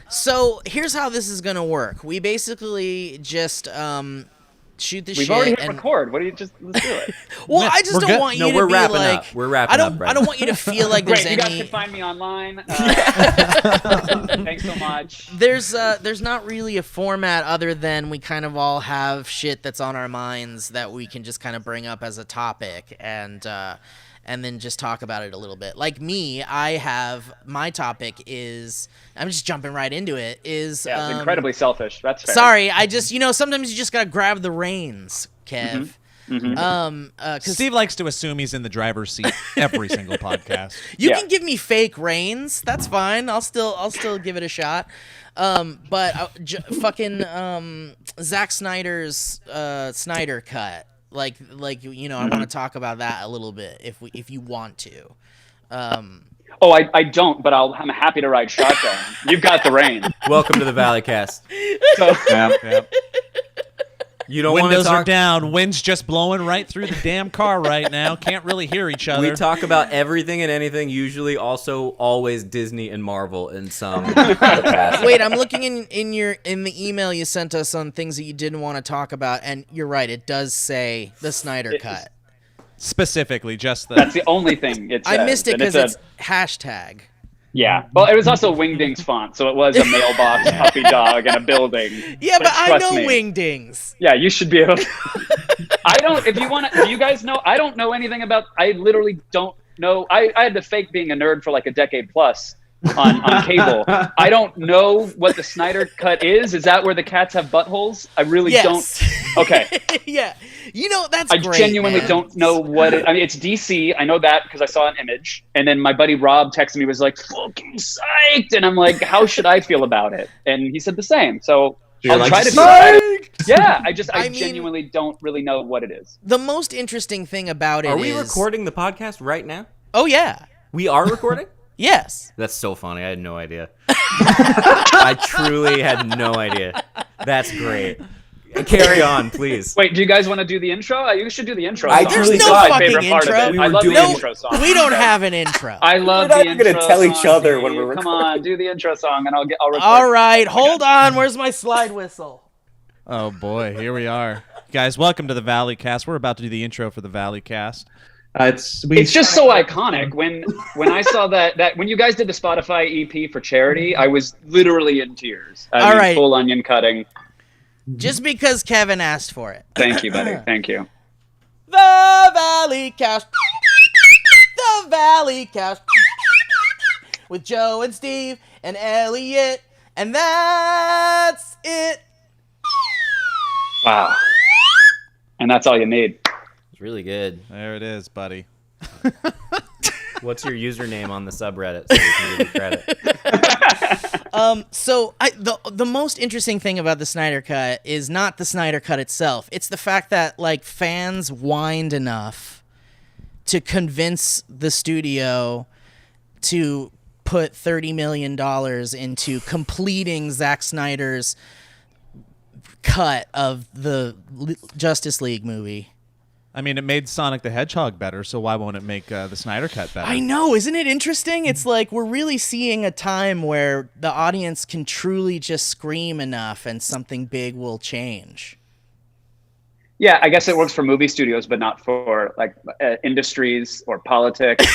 So here's how this is gonna work. We basically just shoot the shit. We've already hit record. What do you let's do it? Well, I just don't want you to we're be wrapping like. up. We're wrapping up right I don't want you to feel like there's Great, you guys any. can find me online. Thanks so much. There's not really a format other than we kind of all have shit that's on our minds that we can just kind of bring up as a topic and then just talk about it a little bit. Like me, I have my topic is I'm just jumping right into it. Is it's incredibly selfish. That's fair. Sorry, I just sometimes you just gotta grab the reins, Kev. Cause Steve likes to assume he's in the driver's seat every single podcast. You can give me fake reins. That's fine. I'll still give it a shot. But Zack Snyder's Snyder cut. Like I want to talk about that a little bit if you want to. I don't, but I'm happy to ride shotgun. You've got the reins. Welcome to the Valleycast. So, You don't want to Windows talk. are down. Wind's just blowing right through the damn car right now. Can't really hear each other. We talk about everything and anything. Usually, also always Disney and Marvel in some capacity. Wait, I'm looking in the email you sent us on things that you didn't want to talk about, and you're right. It does say the Snyder cut. Specifically, just that's the only thing it says. I missed it because it's hashtag. Yeah. Well, it was also Wingdings font, so it was a mailbox, puppy dog, and a building. Yeah, but I trust know me. Wingdings. Yeah, you should be able to. I don't, if you want to, do you guys know? I don't know anything about, I literally don't know. I had to fake being a nerd for like a decade plus on cable. I don't know what the Snyder cut is. Is that where the cats have buttholes? I really don't. Okay. Yeah. That's I great, genuinely man. don't know what it, I mean, it's DC. I know that because I saw an image. And then my buddy Rob texted me, was like, fucking psyched. And I'm like, how should I feel about it? And he said the same. So I'll try to be. Yeah, I genuinely don't really know what it is. The most interesting thing about it is... Are we recording the podcast right now? Oh, yeah. We are recording? Yes. That's so funny. I had no idea. I truly had no idea. That's great. Carry on, please. Wait, do you guys want to do the intro? You should do the intro. There's no my fucking favorite part intro. of it. I love the intro song. We don't have an intro. I love We're the not intro gonna tell each song, other when Steve. we're recording. Come on, do the intro song, and I'll record. All right, hold on. Where's my slide whistle? Oh boy, here we are, guys. Welcome to the Valleycast. We're about to do the intro for the Valleycast. It's just so iconic. When I saw that when you guys did the Spotify EP for charity, I was literally in tears. I mean, full onion cutting. Just because Kevin asked for it. Thank you, buddy. Thank you. The Valleycast. The Valleycast. With Joe and Steve and Elliot. And that's it. Wow. And that's all you need. It's really good. There it is, buddy. What's your username on the subreddit so we can give you credit? So the most interesting thing about the Snyder Cut is not the Snyder Cut itself. It's the fact that like fans whined enough to convince the studio to put $30 million into completing Zack Snyder's cut of the Justice League movie. I mean, it made Sonic the Hedgehog better, so why won't it make the Snyder Cut better? I know, isn't it interesting? It's like we're really seeing a time where the audience can truly just scream enough and something big will change. Yeah, I guess it works for movie studios, but not for like industries or politics.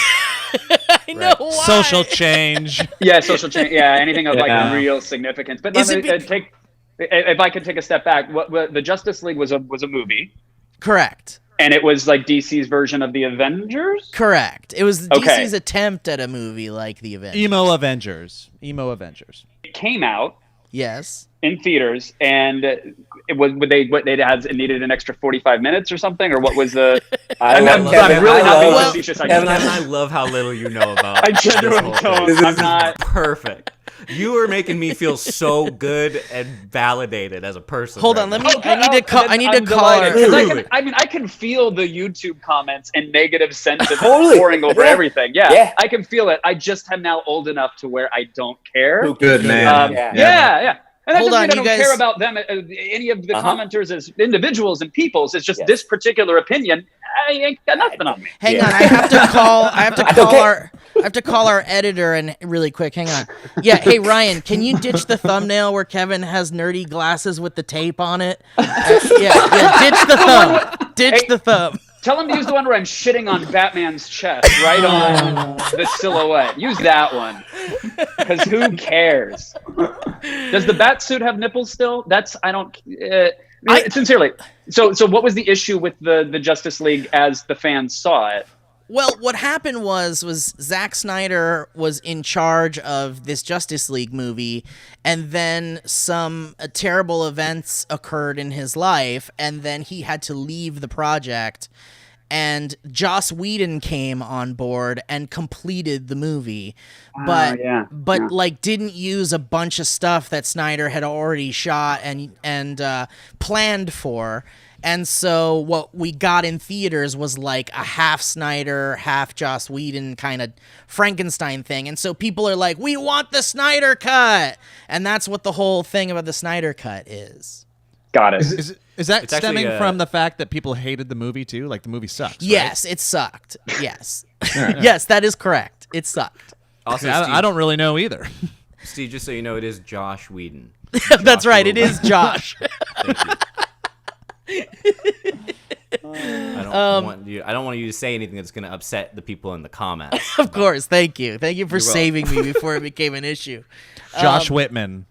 I know why. Social change. Yeah, social change. Yeah, anything of like real significance. But if I could take a step back, what the Justice League was a movie. Correct. And it was like DC's version of the Avengers? Correct. It was DC's attempt at a movie like the Avengers. Emo Avengers. It came out. Yes. In theaters, and it needed an extra 45 minutes or something, or what was the? I'm really not being facetious. I love how little you know about. I genuinely don't. I'm not perfect. You are making me feel so good and validated as a person. Hold on, let me. I need to call her. I can feel the YouTube comments and negative sentiment pouring over everything. Yeah, I can feel it. I just am now old enough to where I don't care. Oh, good man. Yeah. And that doesn't mean I don't guys... care about them, any of the commenters as individuals and peoples. It's just this particular opinion. you ain't got nothing on me. Hang on, I have to call our editor and really quick. Hang on. Yeah, hey Ryan, can you ditch the thumbnail where Kevin has nerdy glasses with the tape on it? Ditch the thumb. Ditch the thumb. Tell him to use the one where I'm shitting on Batman's chest, right on the silhouette. Use that one, because who cares? Does the bat suit have nipples still? Sincerely. So what was the issue with the Justice League as the fans saw it? Well, what happened was Zack Snyder was in charge of this Justice League movie, and then some terrible events occurred in his life, and then he had to leave the project, and Joss Whedon came on board and completed the movie, but didn't use a bunch of stuff that Snyder had already shot and planned for. And so what we got in theaters was like a half Snyder, half Joss Whedon kind of Frankenstein thing. And so people are like, we want the Snyder cut. And that's what the whole thing about the Snyder cut is. Got it. Is that It's stemming actually, from the fact that people hated the movie too? Like the movie sucks, right? Yes, it sucked. Yes. Yes, that is correct. It sucked. Also, I don't really know either. Steve, just so you know, it is Josh Whedon. That's right. It is Josh. Thank you. I don't want you to say anything that's going to upset the people in the comments. Of course. Thank you. Thank you for saving me before it became an issue. Josh Whitman.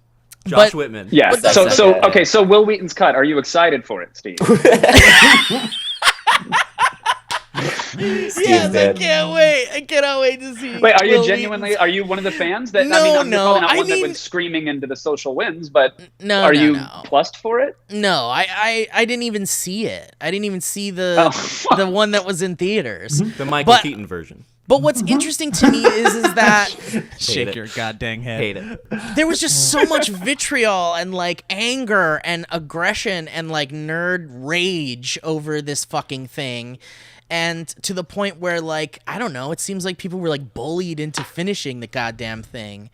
Josh Whitman. Yeah. So Will Wheaton's cut. Are you excited for it, Steve? Yes, I can't wait. I cannot wait to see. Wait, are you Will genuinely? Wheaton's... Are you one of the fans that? No, I'm no. probably not one that went screaming into the social winds, but are you plussed for it? No, I didn't even see it. I didn't even see the one that was in theaters. The Michael Keaton version. But what's interesting to me is that shake your goddamn head. Hate it. there was just so much vitriol and like anger and aggression and like nerd rage over this fucking thing. And to the point where, like, I don't know, it seems like people were like bullied into finishing the goddamn thing.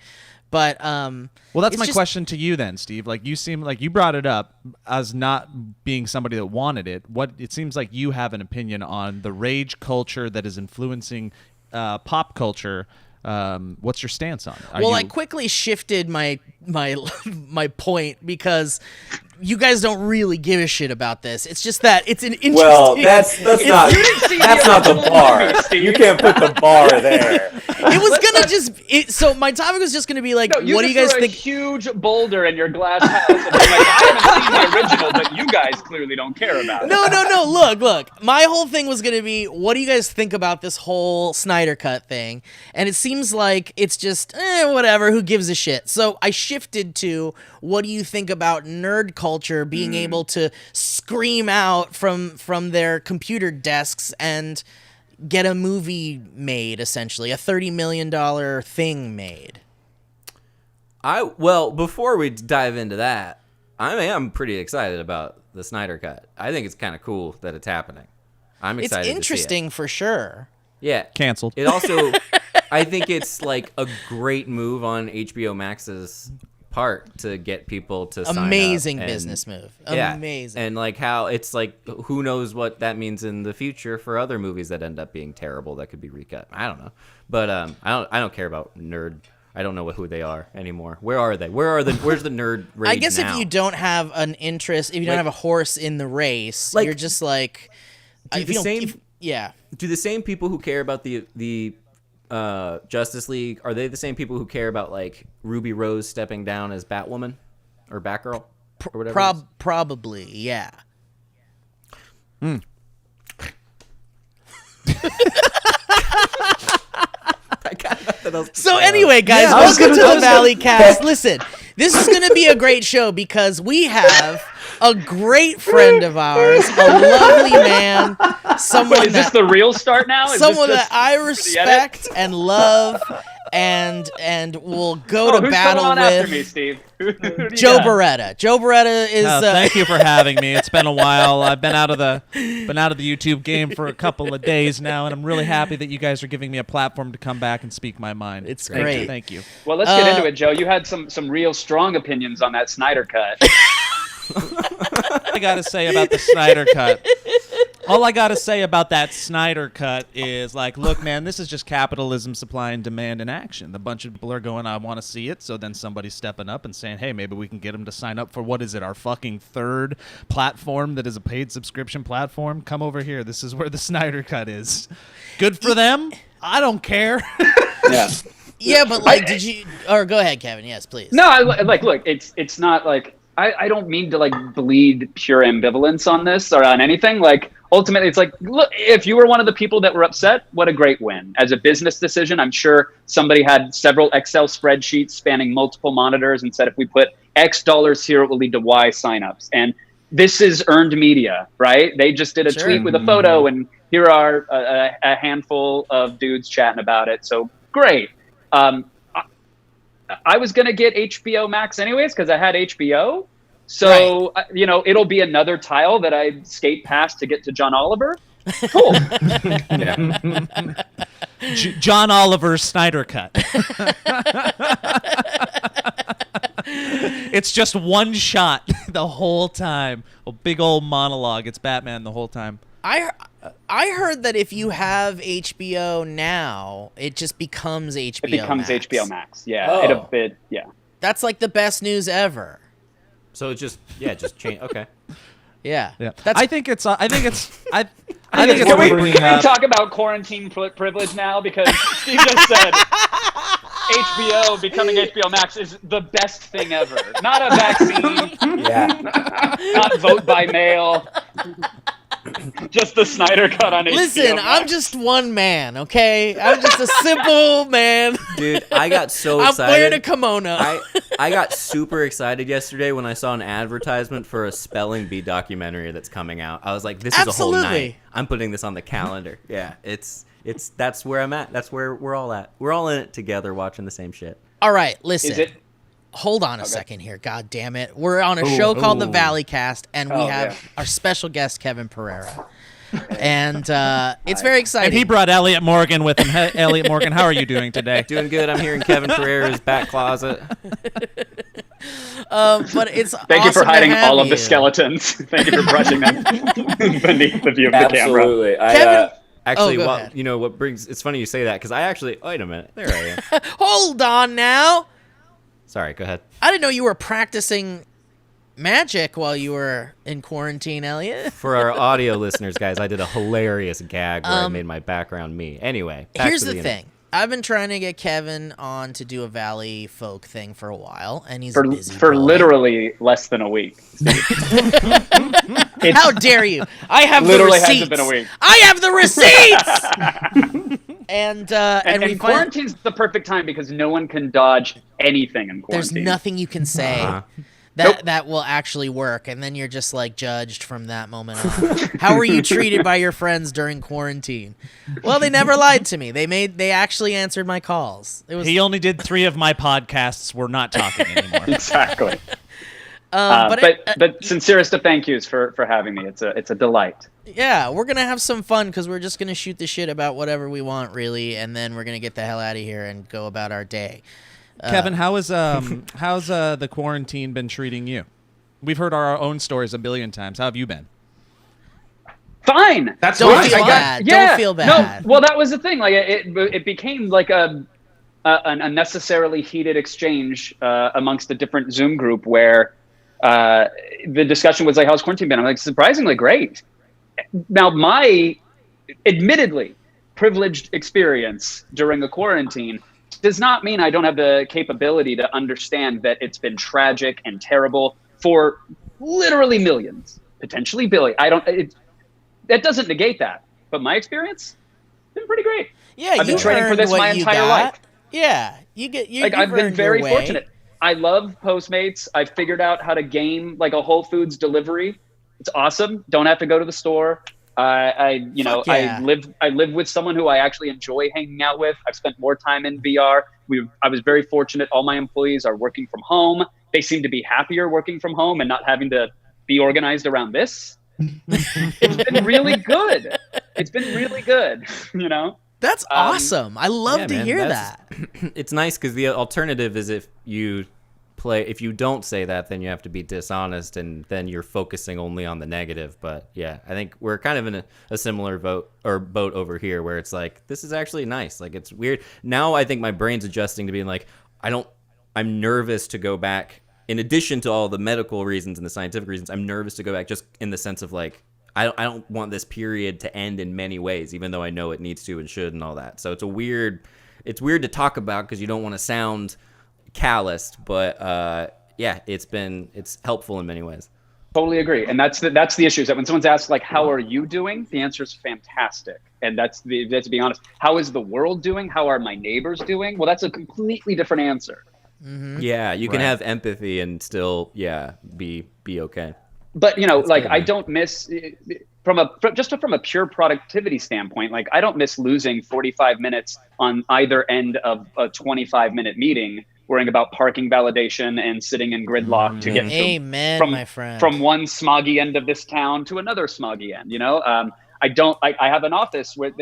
But well, that's my question to you then, Steve. Like, you seem like you brought it up as not being somebody that wanted it. What it seems like you have an opinion on the rage culture that is influencing pop culture. What's your stance on it? I quickly shifted my point because you guys don't really give a shit about this. It's just that it's an interesting... Well, that's not the bar. You can't put the bar there. It was gonna so my topic was just gonna be like, what do you guys think? A huge boulder in your glass house and be like, I haven't seen the original, but you guys clearly don't care about it. No. Look. My whole thing was gonna be, what do you guys think about this whole Snyder Cut thing? And it seems like it's just whatever. Who gives a shit? So I shifted to, what do you think about nerd culture being able to scream out from their computer desks and get a movie made, essentially a $30 million thing made? Well, before we dive into that, I am pretty excited about the Snyder Cut. I think it's kind of cool that it's happening. I'm excited. It's interesting to see it. For sure. Yeah, canceled. It also, I think it's like a great move on HBO Max's part to get people to sign up. Amazing business move. Yeah, amazing. And like how it's like, who knows what that means in the future for other movies that end up being terrible that could be recut. I don't know, but I don't care about nerd. I don't know who they are anymore. Where are they? Where's the nerd rage I guess now? if you don't have an interest, if you don't have a horse in the race, you're just like, do the same people who care about the Justice League, are they the same people who care about like Ruby Rose stepping down as Batwoman or Batgirl or whatever? Probably, yeah. I got nothing else to So say. anyway, guys, welcome to the Valley Cast. Listen, this is going to be a great show because we have a great friend of ours, a lovely man, someone Is this the real start now? someone that I respect and love, and will go to battle coming on with. after me, Steve? Who do you Joe got? Beretta. Joe Beretta is. Thank you for having me. It's been a while. I've been out of the YouTube game for a couple of days now, and I'm really happy that you guys are giving me a platform to come back and speak my mind. It's great. Thank you. Well, let's get into it, Joe. You had some real strong opinions on that Snyder Cut. I got to say about the Snyder Cut. All I gotta say about that Snyder cut is like, look, man, this is just capitalism, supply and demand in action. The bunch of people are going, I want to see it. So then somebody's stepping up and saying, hey, maybe we can get them to sign up for what is it, our fucking third platform that is a paid subscription platform. Come over here. This is where the Snyder cut is. Good for them. I don't care. Yeah. Yeah, but like, did you? Or go ahead, Kevin. Yes, please. No, look, it's not like I don't mean to like bleed pure ambivalence on this or on anything. Like ultimately, it's like, look, if you were one of the people that were upset, what a great win. As a business decision, I'm sure somebody had several Excel spreadsheets spanning multiple monitors and said, if we put X dollars here, it will lead to Y signups. And this is earned media, right? They just did a tweet with a photo, and here are a handful of dudes chatting about it. So great. I was going to get HBO Max anyways because I had HBO. So, it'll be another tile that I skate past to get to John Oliver. Cool. John Oliver's Snyder cut. It's just one shot the whole time. A big old monologue. It's Batman the whole time. I heard that if you have HBO now, it just becomes HBO. It becomes Max. HBO Max. Yeah. Oh. Yeah. That's like the best news ever. So just change. Okay. Yeah. I think it's. I think it's Can we bringing up- talk about quarantine privilege now? Because Steve just said HBO becoming HBO Max is the best thing ever. Not a vaccine. Yeah. Not vote by mail. Just the Snyder cut on HBO Listen, Max. I'm just one man, okay? I'm just a simple man. Dude, I got so I'm excited. wearing a kimono. I got super excited yesterday when I saw an advertisement for a spelling bee documentary that's coming out. I was like, this is a whole Absolutely. night. I'm putting this on the calendar. Yeah, it's that's where I'm at. That's where we're all at. We're all in it together watching the same shit. All right, listen. Is it? Hold on a second here. God damn it. We're on a show called The Valley Cast, and we have our special guest, Kevin Pereira. And it's very exciting. And he brought Elliot Morgan with him. Hey, Elliot Morgan, how are you doing today? Doing good. I'm here in Kevin Pereira's back closet. But it's Thank you for awesome to hiding have all of you. the skeletons. Thank you for brushing them beneath the view of the camera. Absolutely. Kevin, Actually, go ahead. it's funny you say that because I actually, wait a minute. There I am. Hold on now. Sorry, go ahead. I didn't know you were practicing magic while you were in quarantine, Elliot. For our audio listeners, guys, I did a hilarious gag where I made my background me. Anyway, back Here's to the internet. thing. I've been trying to get Kevin on to do a Valley folk thing for a while, and he's For a busy for boy. literally less than a week. How dare you? I have Literally the receipts. hasn't been a week. I have the receipts. and And we find quarantine's the perfect time because no one can dodge anything in there's quarantine. nothing you can say that will actually work, and then you're just like judged from that moment on. How were you treated by your friends during quarantine? Well, they never lied to me. They actually answered my calls. It was He only did 3 of my podcasts. We're not talking anymore. Exactly. but But sincerest of thank yous for having me. It's a delight. yeah, we're gonna have some fun because we're just gonna shoot the shit about whatever we want, really, and then we're gonna get the hell out of here and go about our day. Kevin, how's the quarantine been treating you? We've heard our own stories a billion times. How have you been? Fine. That's Don't right. feel bad. Don't feel bad. No, well, that was the thing. Like it became like an unnecessarily heated exchange amongst a different Zoom group where the discussion was like, "How's quarantine been?" I'm like, "Surprisingly great." Now, my admittedly privileged experience during the quarantine does not mean I don't have the capability to understand that it's been tragic and terrible for literally millions, potentially billions. That doesn't negate that, but my experience been pretty great. Yeah, I've been you training for earned this what my you entire got. life. Yeah, you've I've been earned very your way. fortunate. I love Postmates. I figured out how to game like a Whole Foods delivery. It's awesome. Don't have to go to the store. Fuck yeah. I live with someone who I actually enjoy hanging out with. I've spent more time in VR. I was very fortunate. All my employees are working from home. They seem to be happier working from home and not having to be organized around this. It's been really good. It's been really good, you know? That's awesome. I love Yeah, to man, hear that's- that. It's nice because the alternative is if you if you don't say that, then you have to be dishonest, and then you're focusing only on the negative. But yeah, I think we're kind of in a similar boat over here, where it's like, this is actually nice. Like, it's weird now. I think my brain's adjusting to being like, I'm nervous to go back. In addition to all the medical reasons and the scientific reasons, I'm nervous to go back just in the sense of like, I don't want this period to end in many ways, even though I know it needs to and should and all that. So it's weird to talk about because you don't want to sound calloused, but yeah, it's helpful in many ways. Totally agree. And that's the issue, is that when someone's asked like, how are you doing? The answer is fantastic. And that's to be honest. How is the world doing? How are my neighbors doing? Well, that's a completely different answer. Mm-hmm. Yeah, you can have empathy and still, be okay. But like, I don't miss from a pure productivity standpoint. Like, I don't miss losing 45 minutes on either end of a 25-minute meeting, worrying about parking validation and sitting in gridlock to get my friend, from one smoggy end of this town to another smoggy end. I have an office with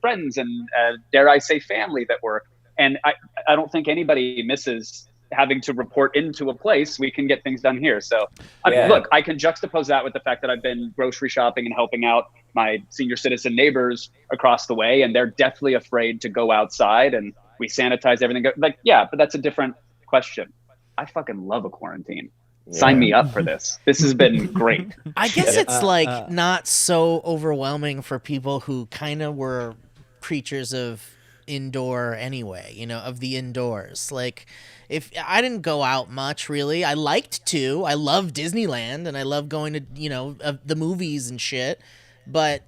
friends and dare I say family that work, and I don't think anybody misses having to report into a place. We can get things done here. So look, I can juxtapose that with the fact that I've been grocery shopping and helping out my senior citizen neighbors across the way, and they're deathly afraid to go outside, and we sanitize everything. Like, yeah, but that's a different question. I fucking love a quarantine. Sign me up for this. This has been great. I guess it's not so overwhelming for people who kind of were creatures of indoor anyway, of the indoors. Like, if I didn't go out much, really, I liked to. I love Disneyland and I love going to, the movies and shit. But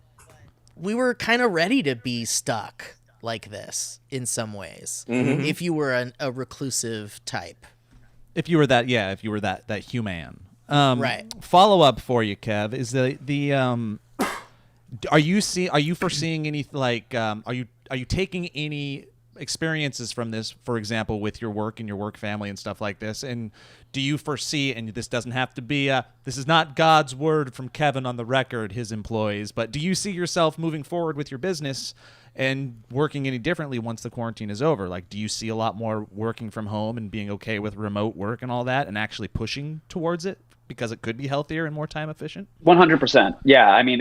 we were kind of ready to be stuck like this in some ways. Mm-hmm. If you were a reclusive type. If you were that human. Right. Follow up for you, Kev, is are you foreseeing any, like, are you taking any experiences from this, for example, with your work and your work family and stuff like this? And do you foresee, and this doesn't have to be, this is not God's word from Kevin on the record, his employees, but do you see yourself moving forward with your business and working any differently once the quarantine is over? Like, do you see a lot more working from home and being okay with remote work and all that, and actually pushing towards it because it could be healthier and more time efficient? 100%. Yeah. I mean,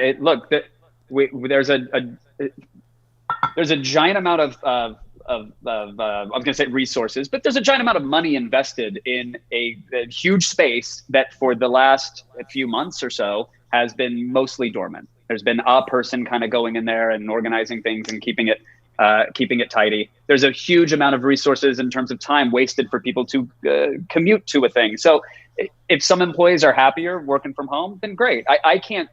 there's a giant amount of I was going to say resources, but there's a giant amount of money invested in a huge space that for the last few months or so has been mostly dormant. There's been a person kind of going in there and organizing things and keeping it tidy. There's a huge amount of resources in terms of time wasted for people to commute to a thing. So if some employees are happier working from home, then great. I can't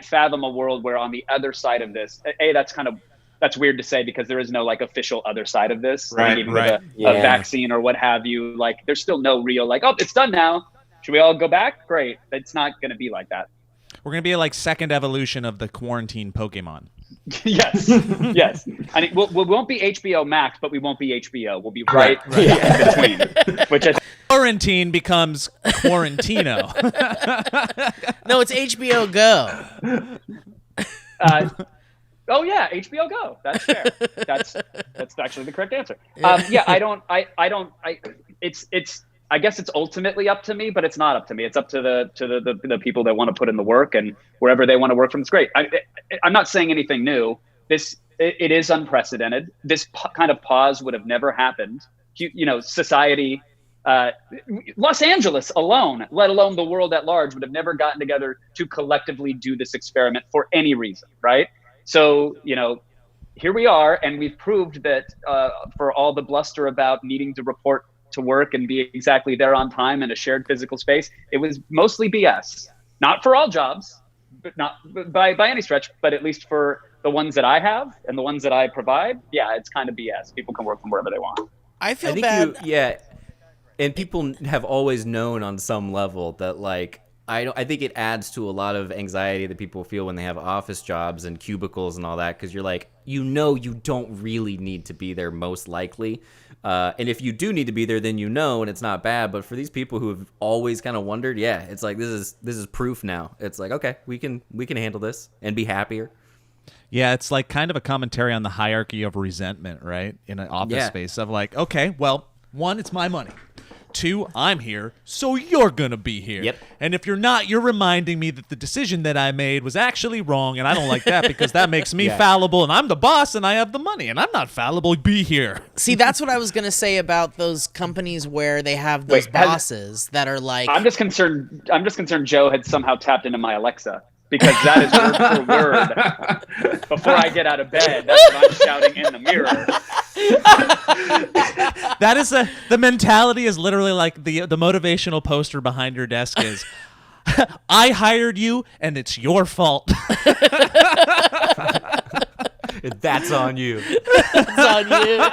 fathom a world where on the other side of this, that's weird to say because there is no like official other side of this, right? Even with a vaccine or what have you. Like, there's still no real like, oh, it's done now. Should we all go back? Great. It's not going to be like that. We're going to be like second evolution of the quarantine Pokemon. Yes. Yes. I mean, we won't be HBO Max, but we won't be HBO. We'll be right. In between. Which quarantine becomes Quarantino. No, it's HBO Go. Oh yeah, HBO Go. That's fair. That's actually the correct answer. I guess it's ultimately up to me, but it's not up to me. It's up to the people that want to put in the work, and wherever they want to work from. It's great. I'm not saying anything new. It is unprecedented. This kind of pause would have never happened. Society, Los Angeles alone, let alone the world at large, would have never gotten together to collectively do this experiment for any reason, right? So, here we are, and we've proved that for all the bluster about needing to report to work and be exactly there on time in a shared physical space, it was mostly BS. Not for all jobs, but not by any stretch, but at least for the ones that I have and the ones that I provide, yeah, it's kind of BS. People can work from wherever they want. I feel bad. And people have always known on some level that, like, I think it adds to a lot of anxiety that people feel when they have office jobs and cubicles and all that, because you're like, you don't really need to be there most likely. And if you do need to be there, then and it's not bad. But for these people who have always kind of wondered, it's like this is proof now. It's like, okay, we can handle this and be happier. Yeah, it's like kind of a commentary on the hierarchy of resentment, right? In an office space of like, okay, well, one, it's my money. 2, I'm here, so you're going to be here. Yep. And if you're not, you're reminding me that the decision that I made was actually wrong, and I don't like that because that makes me fallible, and I'm the boss, and I have the money, and I'm not fallible. Be here. See, that's what I was going to say about those companies where they have those bosses that are like... I'm just concerned Joe had somehow tapped into my Alexa. Because that is word for word. Before I get out of bed, that's what I'm shouting in the mirror. That is the mentality is literally like the motivational poster behind your desk is, I hired you and it's your fault. That's on you. That's on you.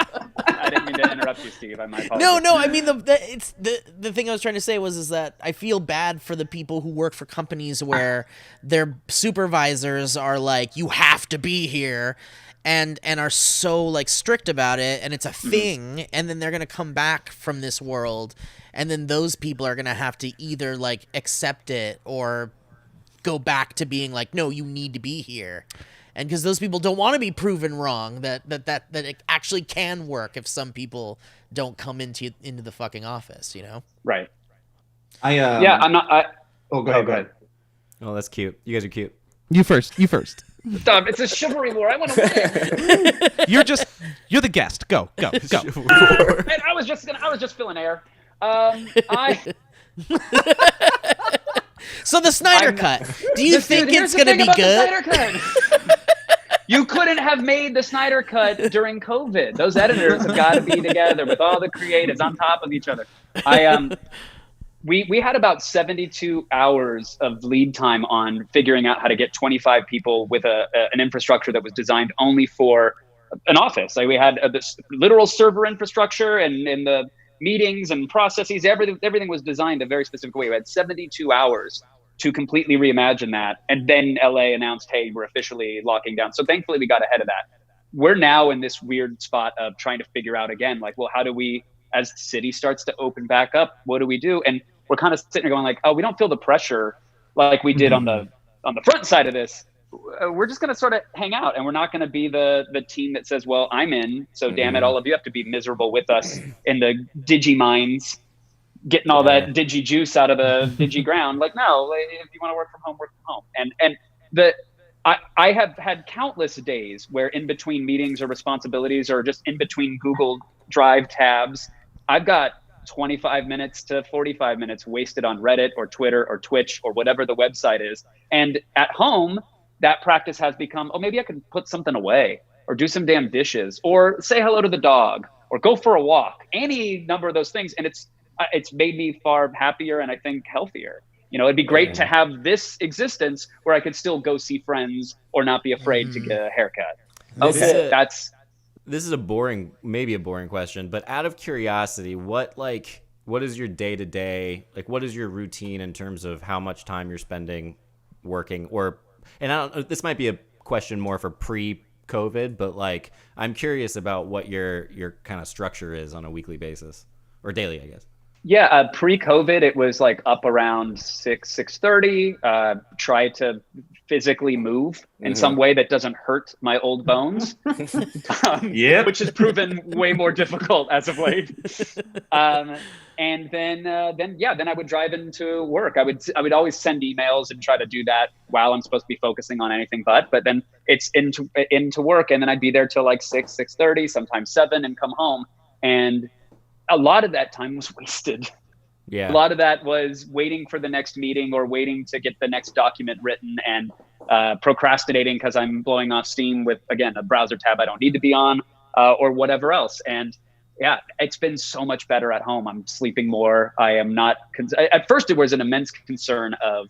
I didn't mean to interrupt you, Steve. I might apologize. No. I mean, the thing I was trying to say is that I feel bad for the people who work for companies where their supervisors are like, you have to be here, and are so like strict about it, and it's a thing, and then they're gonna come back from this world, and then those people are gonna have to either like accept it or go back to being like, no, you need to be here. And because those people don't want to be proven wrong, that it actually can work if some people don't come into the fucking office, you know? Right. I'm not. Go ahead. Oh, that's cute. You guys are cute. You first. Stop. It's a chivalry war. I want to win. You're the guest. Go. Man, I was just filling air. So the Snyder Cut. Do you think it's going to be good? You couldn't have made the Snyder Cut during COVID. Those editors have got to be together with all the creatives on top of each other. We had about 72 hours of lead time on figuring out how to get 25 people with an infrastructure that was designed only for an office. Like we had this literal server infrastructure and the meetings and processes. Everything was designed a very specific way. We had 72 hours to completely reimagine that. And then LA announced, hey, we're officially locking down. So thankfully we got ahead of that. We're now in this weird spot of trying to figure out again, like, well, how do we, as the city starts to open back up, what do we do? And we're kind of sitting there going like, oh, we don't feel the pressure like we did on the front side of this. We're just going to sort of hang out, and we're not going to be the team that says, well, I'm in, so damn it, all of you have to be miserable with us in the digi mines, getting all that digi juice out of the digi ground. Like, no, if you want to work from home, work from home. And I have had countless days where in between meetings or responsibilities or just in between Google Drive tabs, I've got 25 minutes to 45 minutes wasted on Reddit or Twitter or Twitch or whatever the website is. And at home, that practice has become, oh, maybe I can put something away or do some damn dishes or say hello to the dog or go for a walk, any number of those things. And it's made me far happier and I think healthier. You know, it'd be great to have this existence where I could still go see friends or not be afraid to get a haircut. This is maybe a boring question, but out of curiosity, what is your day-to-day, like what is your routine in terms of how much time you're spending working this might be a question more for pre-COVID, but like I'm curious about what your kind of structure is on a weekly basis or daily, I guess. Yeah, pre-COVID, it was like up around 6:30. Try to physically move in some way that doesn't hurt my old bones, which has proven way more difficult as of late. And then I would drive into work. I would always send emails and try to do that while I'm supposed to be focusing on anything but then it's into work, and then I'd be there till like 6:30, sometimes 7, and come home. And a lot of that time was wasted. Yeah. A lot of that was waiting for the next meeting or waiting to get the next document written and procrastinating because I'm blowing off steam with, again, a browser tab I don't need to be on or whatever else. And yeah, it's been so much better at home. I'm sleeping more. I am not. At first, it was an immense concern of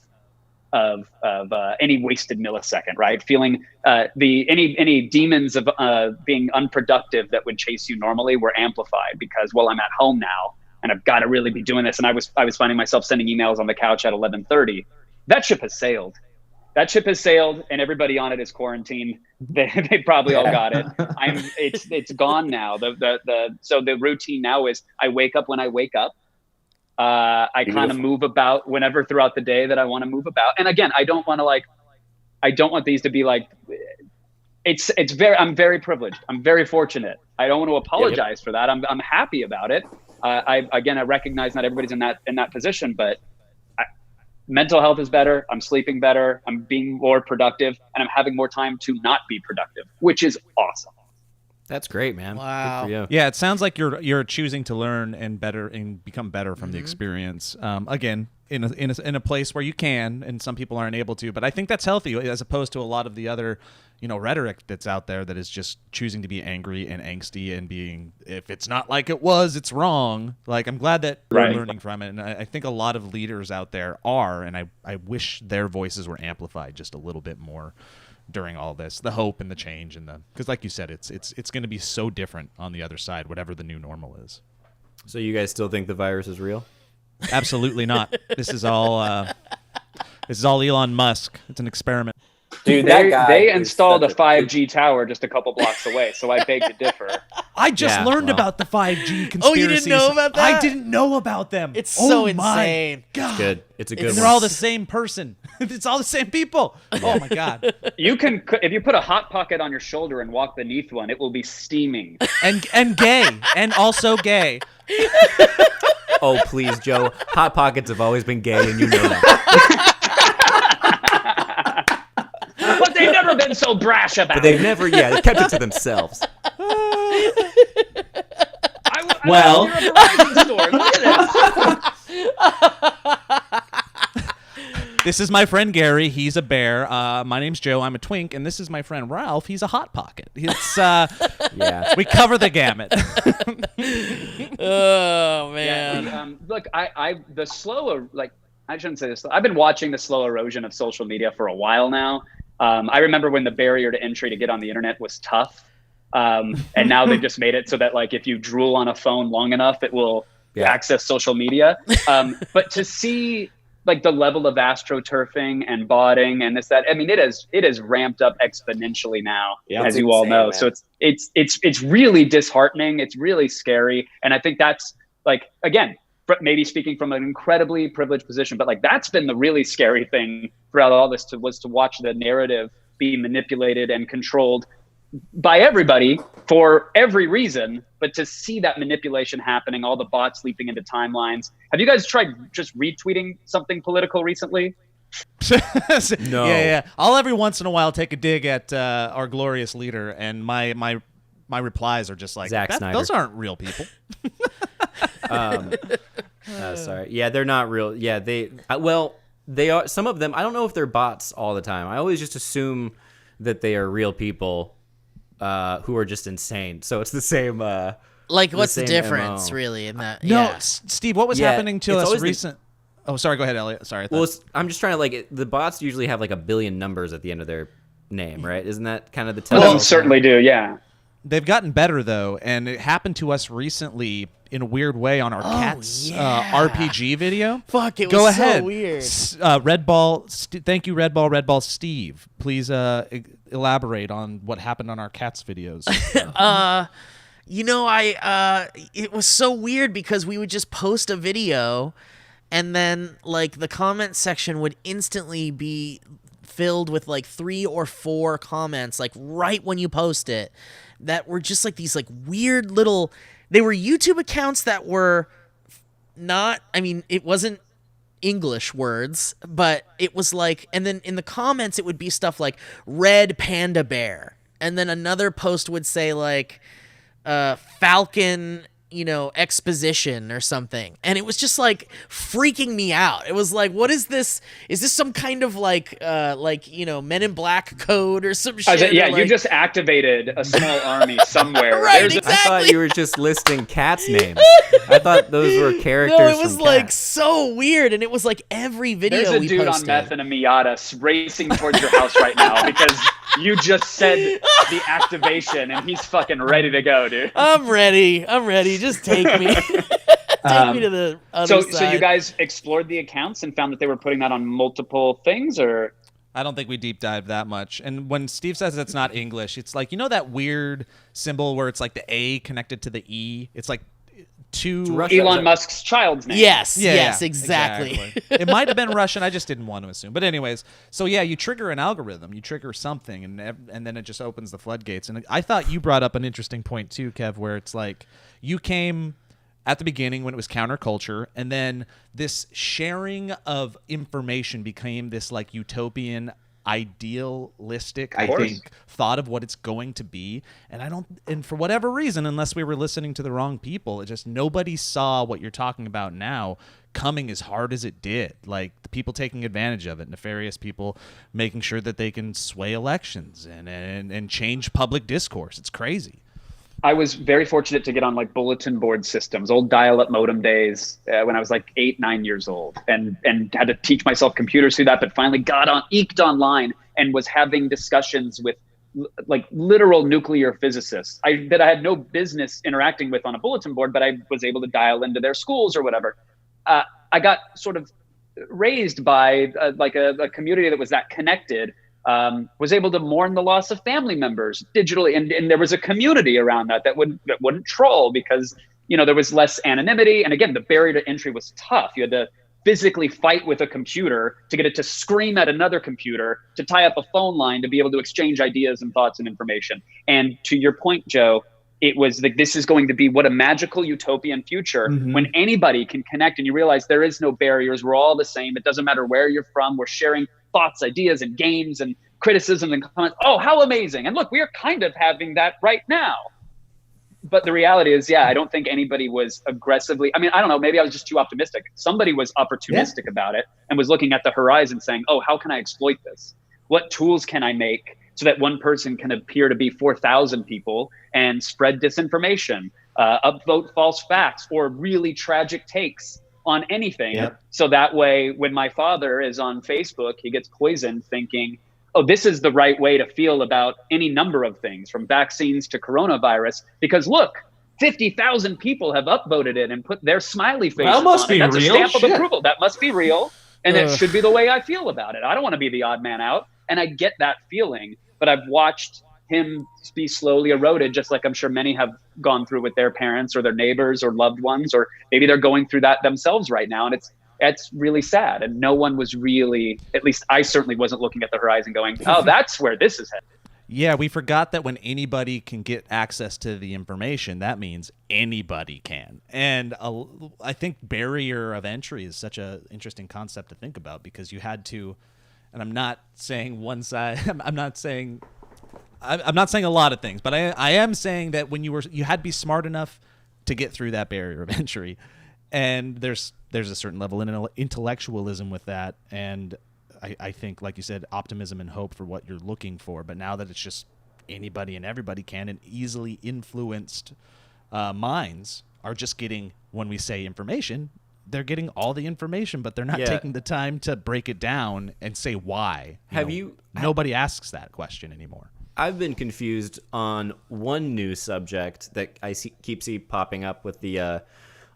any wasted millisecond, right? Feeling any demons of being unproductive that would chase you normally were amplified because, well, I'm at home now and I've got to really be doing this. And I was finding myself sending emails on the couch at 11:30. That ship has sailed. And everybody on it is quarantined. They probably all got it. It's gone now. So the routine now is I wake up when I wake up. I kind of move about whenever throughout the day that I want to move about. And again, I don't want these to be like, I'm very privileged. I'm very fortunate. I don't want to apologize for that. I'm happy about it. I recognize not everybody's in that position, but mental health is better. I'm sleeping better. I'm being more productive, and I'm having more time to not be productive, which is awesome. That's great, man. Wow. Good for you. Yeah, it sounds like you're choosing to learn and become better from the experience. Again, in a place where you can, and some people aren't able to. But I think that's healthy, as opposed to a lot of the other, rhetoric that's out there that is just choosing to be angry and angsty and being, if it's not like it was, it's wrong. Like, I'm glad that you're learning from it, and I think a lot of leaders out there are, and I wish their voices were amplified just a little bit more during all this, the hope and the change, and because like you said, it's going to be so different on the other side, whatever the new normal is. So you guys still think the virus is real? Absolutely not. This is all Elon Musk. It's an experiment. Dude, that guy they is installed a such 5G tower just a couple blocks away, so I beg to differ. I just learned about the 5G conspiracies. Oh, you didn't know about that? I didn't know about them. It's so insane. God. Good. It's a good And they're one. all the same person. It's all the same people. Oh my God. You can, if you put a hot pocket on your shoulder and walk beneath one, it will be steaming. And gay. And also gay. Oh, please, Joe. Hot Pockets have always been gay, and you know that. But they've never been so brash about But they've never, they kept it to themselves. Well, you're a Verizon store. Look at this. This is my friend Gary. He's a bear. My name's Joe. I'm a twink. And this is my friend Ralph. He's a hot pocket. It's we cover the gamut. Oh man. Yeah, look, the slow, I shouldn't say this. I've been watching the slow erosion of social media for a while now. I remember when the barrier to entry to get on the internet was tough. And now they've just made it so that if you drool on a phone long enough, it will access social media. But to see the level of astroturfing and botting and that, I mean, it has ramped up exponentially now, as you all know. Man. So it's really disheartening. It's really scary. And I think that's again, maybe speaking from an incredibly privileged position, but that's been the really scary thing throughout all this was to watch the narrative be manipulated and controlled by everybody for every reason, but to see that manipulation happening, all the bots leaping into timelines. Have you guys tried just retweeting something political recently? No. Yeah. I'll every once in a while take a dig at our glorious leader, and my replies are just like, Zack Snyder. Those aren't real people. Sorry. Yeah, they're not real. Yeah, they are. Some of them, I don't know if they're bots all the time. I always just assume that they are real people who are just insane. So it's the same. What's the difference, really, in that? No, Yeah. Steve, what was happening to us recent? Oh, sorry. Go ahead, Elliot. Sorry. I'm just trying to the bots usually have a billion numbers at the end of their name, right? Isn't that kind of the tell? Well, certainly do. Yeah. They've gotten better though, and it happened to us recently in a weird way on our Cats RPG video. Fuck, it Go was ahead. so weird. Red Ball, thank you, Red Ball Steve. Please elaborate on what happened on our Cats videos. It was so weird because we would just post a video, and then the comment section would instantly be filled with 3 or 4 comments right when you post it that were just these weird little, they were YouTube accounts that were not, I mean, it wasn't English words, but it was and then in the comments it would be stuff like red panda bear, and then another post would say Falcon exposition or something, and it was just freaking me out. It was what is this? Is this some kind of Men in Black code or some shit? You just activated a small army somewhere. Right, exactly. I thought you were just listing cats' names. I thought those were characters. No, it was from Cats. so weird, and it was every video There's a we dude posted. on meth in a Miata racing towards your house right now because you just said the activation, and he's fucking ready to go, dude. I'm ready. Just take me. Take me to the other side. So you guys explored the accounts and found that they were putting that on multiple things, or? I don't think we deep dived that much. And when Steve says it's not English, it's that weird symbol where it's the A connected to the E. It's two Elon Musk's child's name. Yes, exactly. It might have been Russian. I just didn't want to assume. But anyways, so you trigger an algorithm, you trigger something, and then it just opens the floodgates. And I thought you brought up an interesting point too, Kev, where it's you came at the beginning when it was counterculture, and then this sharing of information became this like utopian, idealistic, I think, thought of what it's going to be. And for whatever reason, unless we were listening to the wrong people, it just nobody saw what you're talking about now coming as hard as it did. Like the people taking advantage of it, nefarious people making sure that they can sway elections and change public discourse. It's crazy. I was very fortunate to get on like bulletin board systems, old dial-up modem days when I was like 8, 9 years old, and had to teach myself computers through that, but finally eked online and was having discussions with like literal nuclear physicists that I had no business interacting with on a bulletin board, but I was able to dial into their schools or whatever. I got sort of raised by like a community that was that connected. Was able to mourn the loss of family members digitally, and there was a community around that wouldn't troll because there was less anonymity, and again the barrier to entry was tough. You had to physically fight with a computer to get it to scream at another computer, to tie up a phone line to be able to exchange ideas and thoughts and information. And to your point, Joe, it was like this is going to be what a magical utopian future when anybody can connect, and you realize there is no barriers. We're all the same. It doesn't matter where you're from. We're sharing thoughts, ideas, and games and criticism and comments. Oh, how amazing. And look, we are kind of having that right now. But the reality is, I don't think anybody was aggressively, I don't know, maybe I was just too optimistic. Somebody was opportunistic about it and was looking at the horizon saying, oh, how can I exploit this? What tools can I make so that one person can appear to be 4,000 people and spread disinformation, upvote false facts, or really tragic takes on anything. Yep. So that way, when my father is on Facebook, he gets poisoned thinking, oh, this is the right way to feel about any number of things, from vaccines to coronavirus, because look, 50,000 people have upvoted it and put their smiley faces that must on it. Be That's real. A stamp of approval. That must be real. And it should be the way I feel about it. I don't want to be the odd man out. And I get that feeling, but I've watched him be slowly eroded, just like I'm sure many have gone through with their parents or their neighbors or loved ones, or maybe they're going through that themselves right now. And it's really sad. And no one was really, at least I certainly wasn't looking at the horizon going, oh, that's where this is headed. Yeah, we forgot that when anybody can get access to the information, that means anybody can. And I think barrier of entry is such an interesting concept to think about, because you had to, and I'm not saying one side, I'm not saying a lot of things, but I am saying that when you had to be smart enough to get through that barrier of entry, and there's a certain level of intellectualism with that, and I think, like you said, optimism and hope for what you're looking for. But now that it's just anybody and everybody can, and easily influenced minds are just getting, when we say information, they're getting all the information, but they're not taking the time to break it down and say why. Nobody asks that question anymore. I've been confused on one new subject that I keep popping up with the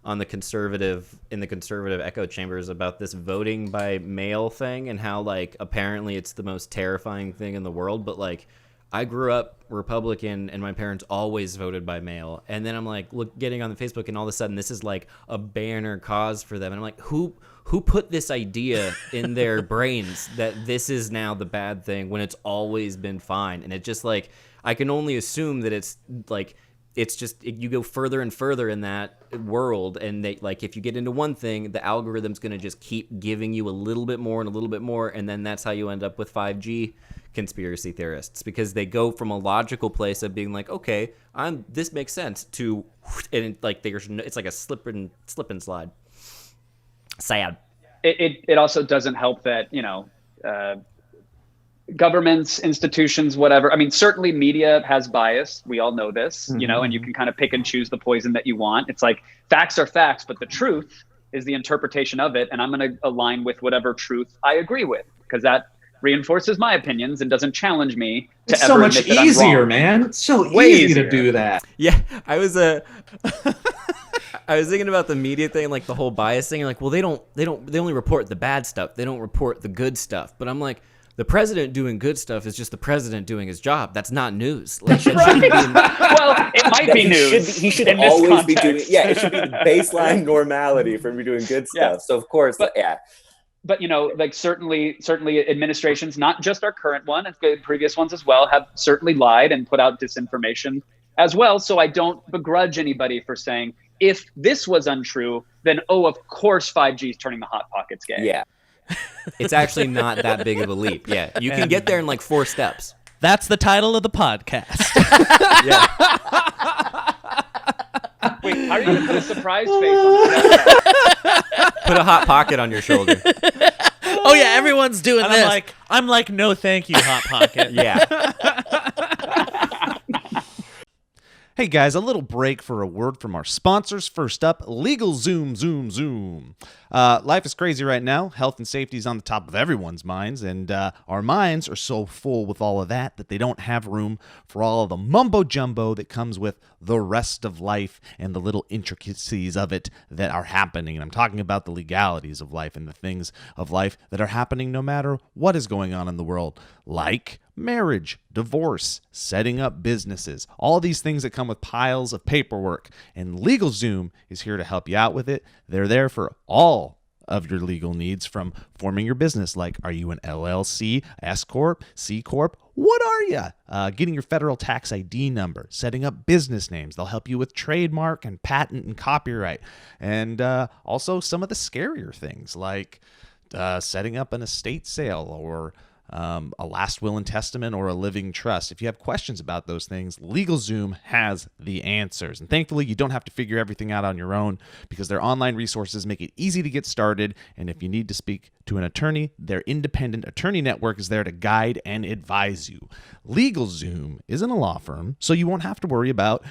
in the conservative echo chambers about this voting by mail thing, and how like apparently it's the most terrifying thing in the world. But like, I grew up Republican and my parents always voted by mail, and then I'm like getting on the Facebook, and all of a sudden this is like a banner cause for them, and I'm like, who put this idea in their brains that this is now the bad thing when it's always been fine? And it just like, I can only assume that it's like, it's just you go further and further in that world, and they like, if you get into one thing, the algorithm's going to just keep giving you a little bit more and a little bit more, and then that's how you end up with 5G conspiracy theorists, because they go from a logical place of being like, okay, this makes sense, to, and like it's like a slip and slide. Sad. It also doesn't help that governments, institutions, whatever. I mean, certainly media has bias. We all know this, and you can kind of pick and choose the poison that you want. It's like facts are facts, but the truth is the interpretation of it. And I'm going to align with whatever truth I agree with, because that reinforces my opinions and doesn't challenge me to it's ever so much admit that easier, I'm wrong. man. It's so Way easy easier to do that. Yeah, I was thinking about the media thing, like the whole bias thing. Like, well, they only report the bad stuff. They don't report the good stuff. But I'm like, the president doing good stuff is just the president doing his job. That's not news. Like, That's right. Well, it might be news. He should always be doing. Yeah, it should be baseline normality for him to be doing good stuff. Yeah. So of course, But like certainly administrations, not just our current one, and previous ones as well, have certainly lied and put out disinformation as well. So I don't begrudge anybody for saying, if this was untrue, then of course 5G is turning the Hot Pockets gay. Yeah. It's actually not that big of a leap. Yeah, you can get there in like 4 steps. That's the title of the podcast. Yeah. Wait, how are you going to put a surprise face on the Put a hot pocket on your shoulder. Oh yeah, everyone's doing And this. I'm like, no, thank you, Hot Pocket. Yeah. Hey guys, a little break for a word from our sponsors. First up, LegalZoom. Life is crazy right now. Health and safety is on the top of everyone's minds, and our minds are so full with all of that they don't have room for all of the mumbo jumbo that comes with the rest of life and the little intricacies of it that are happening. And I'm talking about the legalities of life and the things of life that are happening no matter what is going on in the world, like marriage, divorce, setting up businesses, all these things that come with piles of paperwork. And LegalZoom is here to help you out with it. They're there for all of your legal needs, from forming your business, like are you an LLC, S Corp, C Corp? What are you? Getting your federal tax ID number, setting up business names. They'll help you with trademark and patent and copyright. And also some of the scarier things like setting up an estate sale or a last will and testament or a living trust. If you have questions about those things, LegalZoom has the answers. And thankfully, you don't have to figure everything out on your own because their online resources make it easy to get started. And if you need to speak to an attorney, their independent attorney network is there to guide and advise you. LegalZoom isn't a law firm, so you won't have to worry about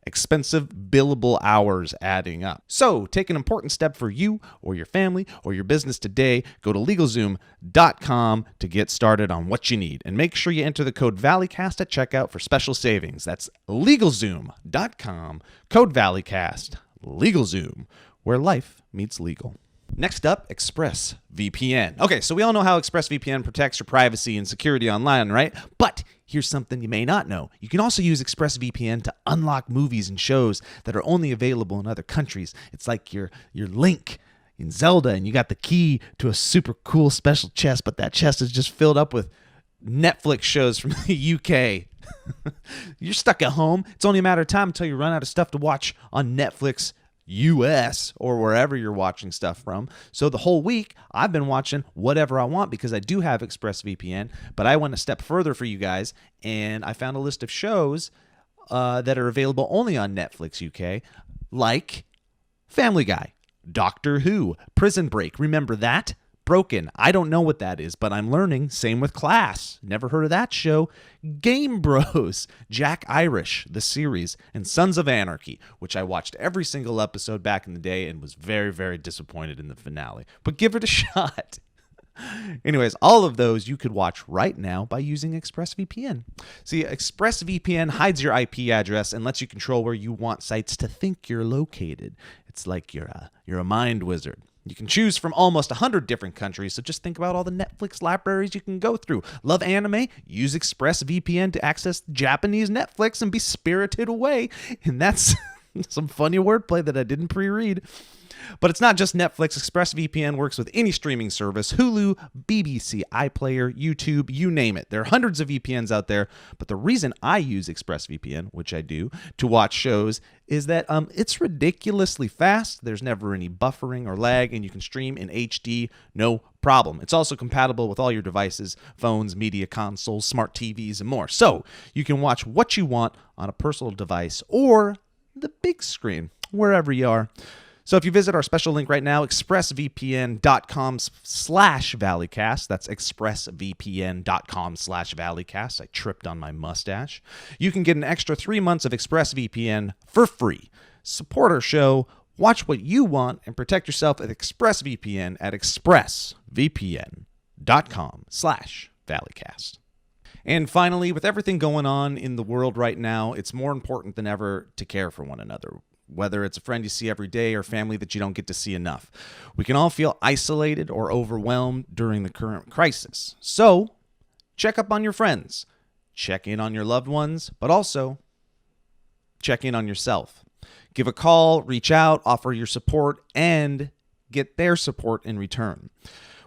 expensive billable hours adding up. So take an important step for you or your family or your business today. Go to LegalZoom.com to get started on what you need. And make sure you enter the code ValleyCast at checkout for special savings. That's LegalZoom.com, code ValleyCast. LegalZoom, where life meets legal. Next up, ExpressVPN. Okay, so we all know how ExpressVPN protects your privacy and security online, right? But here's something you may not know. You can also use ExpressVPN to unlock movies and shows that are only available in other countries. It's like your Link in Zelda, and you got the key to a super cool special chest, but that chest is just filled up with Netflix shows from the UK. You're stuck at home. It's only a matter of time until you run out of stuff to watch on Netflix US or wherever you're watching stuff from. So the whole week I've been watching whatever I want because I do have ExpressVPN, but I went a step further for you guys and I found a list of shows that are available only on Netflix UK, like Family Guy, Doctor Who, Prison Break. Remember that? Broken. I don't know what that is, but I'm learning. Same with Class. Never heard of that show. Game Bros, Jack Irish, the series, and Sons of Anarchy, which I watched every single episode back in the day and was very, very disappointed in the finale. But give it a shot. Anyways, all of those you could watch right now by using ExpressVPN. See, ExpressVPN hides your IP address and lets you control where you want sites to think you're located. It's like you're a mind wizard. You can choose from almost 100 different countries, so just think about all the Netflix libraries you can go through. Love anime? Use ExpressVPN to access Japanese Netflix and be spirited away. And that's some funny wordplay that I didn't pre-read. But it's not just Netflix. ExpressVPN works with any streaming service: Hulu, BBC, iPlayer, YouTube, you name it. There are hundreds of VPNs out there, but the reason I use ExpressVPN, which I do, to watch shows is that it's ridiculously fast. There's never any buffering or lag, and you can stream in HD, no problem. It's also compatible with all your devices, phones, media consoles, smart TVs, and more. So you can watch what you want on a personal device or the big screen, wherever you are. So if you visit our special link right now, expressvpn.com/valleycast, that's expressvpn.com/valleycast. I tripped on my mustache. You can get an extra 3 months of ExpressVPN for free. Support our show, watch what you want, and protect yourself with ExpressVPN at expressvpn.com/valleycast. And finally, with everything going on in the world right now, it's more important than ever to care for one another. Whether it's a friend you see every day or family that you don't get to see enough. We can all feel isolated or overwhelmed during the current crisis. So, check up on your friends, check in on your loved ones, but also check in on yourself. Give a call, reach out, offer your support, and get their support in return.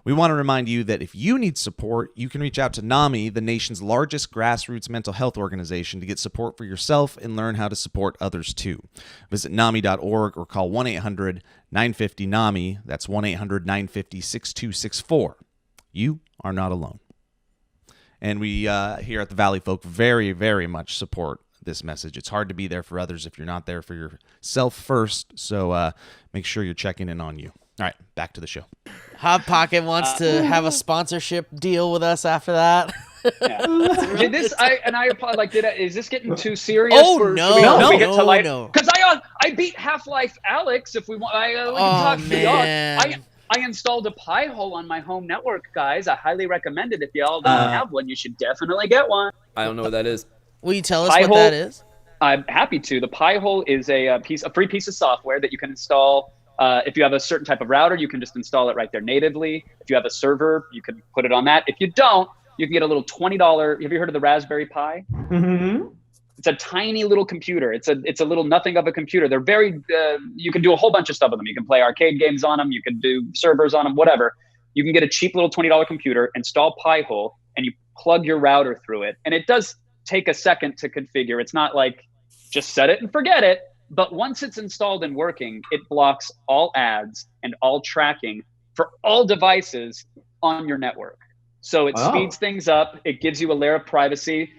We want to remind you that if you need support, you can reach out to NAMI, the nation's largest grassroots mental health organization, to get support for yourself and learn how to support others too. Visit NAMI.org or call 1-800-950-NAMI. That's 1-800-950-6264. You are not alone. And we here at the Valley Folk very, very much support this message. It's hard to be there for others if you're not there for yourself first. So make sure you're checking in on you. All right, back to the show. Hot Pocket wants to have a sponsorship deal with us after that. Yeah. Did this? Is this getting too serious? Oh, no. Because I beat Half-Life Alex. If we want, we can talk man. I installed a Pi-hole on my home network, guys. I highly recommend it. If y'all don't have one, you should definitely get one. I don't know what that is. Will you tell us what that is? I'm happy to. The Pi-hole is a free piece of software that you can install. If you have a certain type of router, you can just install it right there natively. If you have a server, you can put it on that. If you don't, you can get a little $20. Have you heard of the Raspberry Pi? Mm-hmm. It's a tiny little computer. It's a little nothing of a computer. They're very. You can do a whole bunch of stuff with them. You can play arcade games on them. You can do servers on them. Whatever. You can get a cheap little $20 computer, install Pi-hole, and you plug your router through it. And it does take a second to configure. It's not like just set it and forget it. But once it's installed and working, it blocks all ads and all tracking for all devices on your network. So it speeds things up. It gives you a layer of privacy.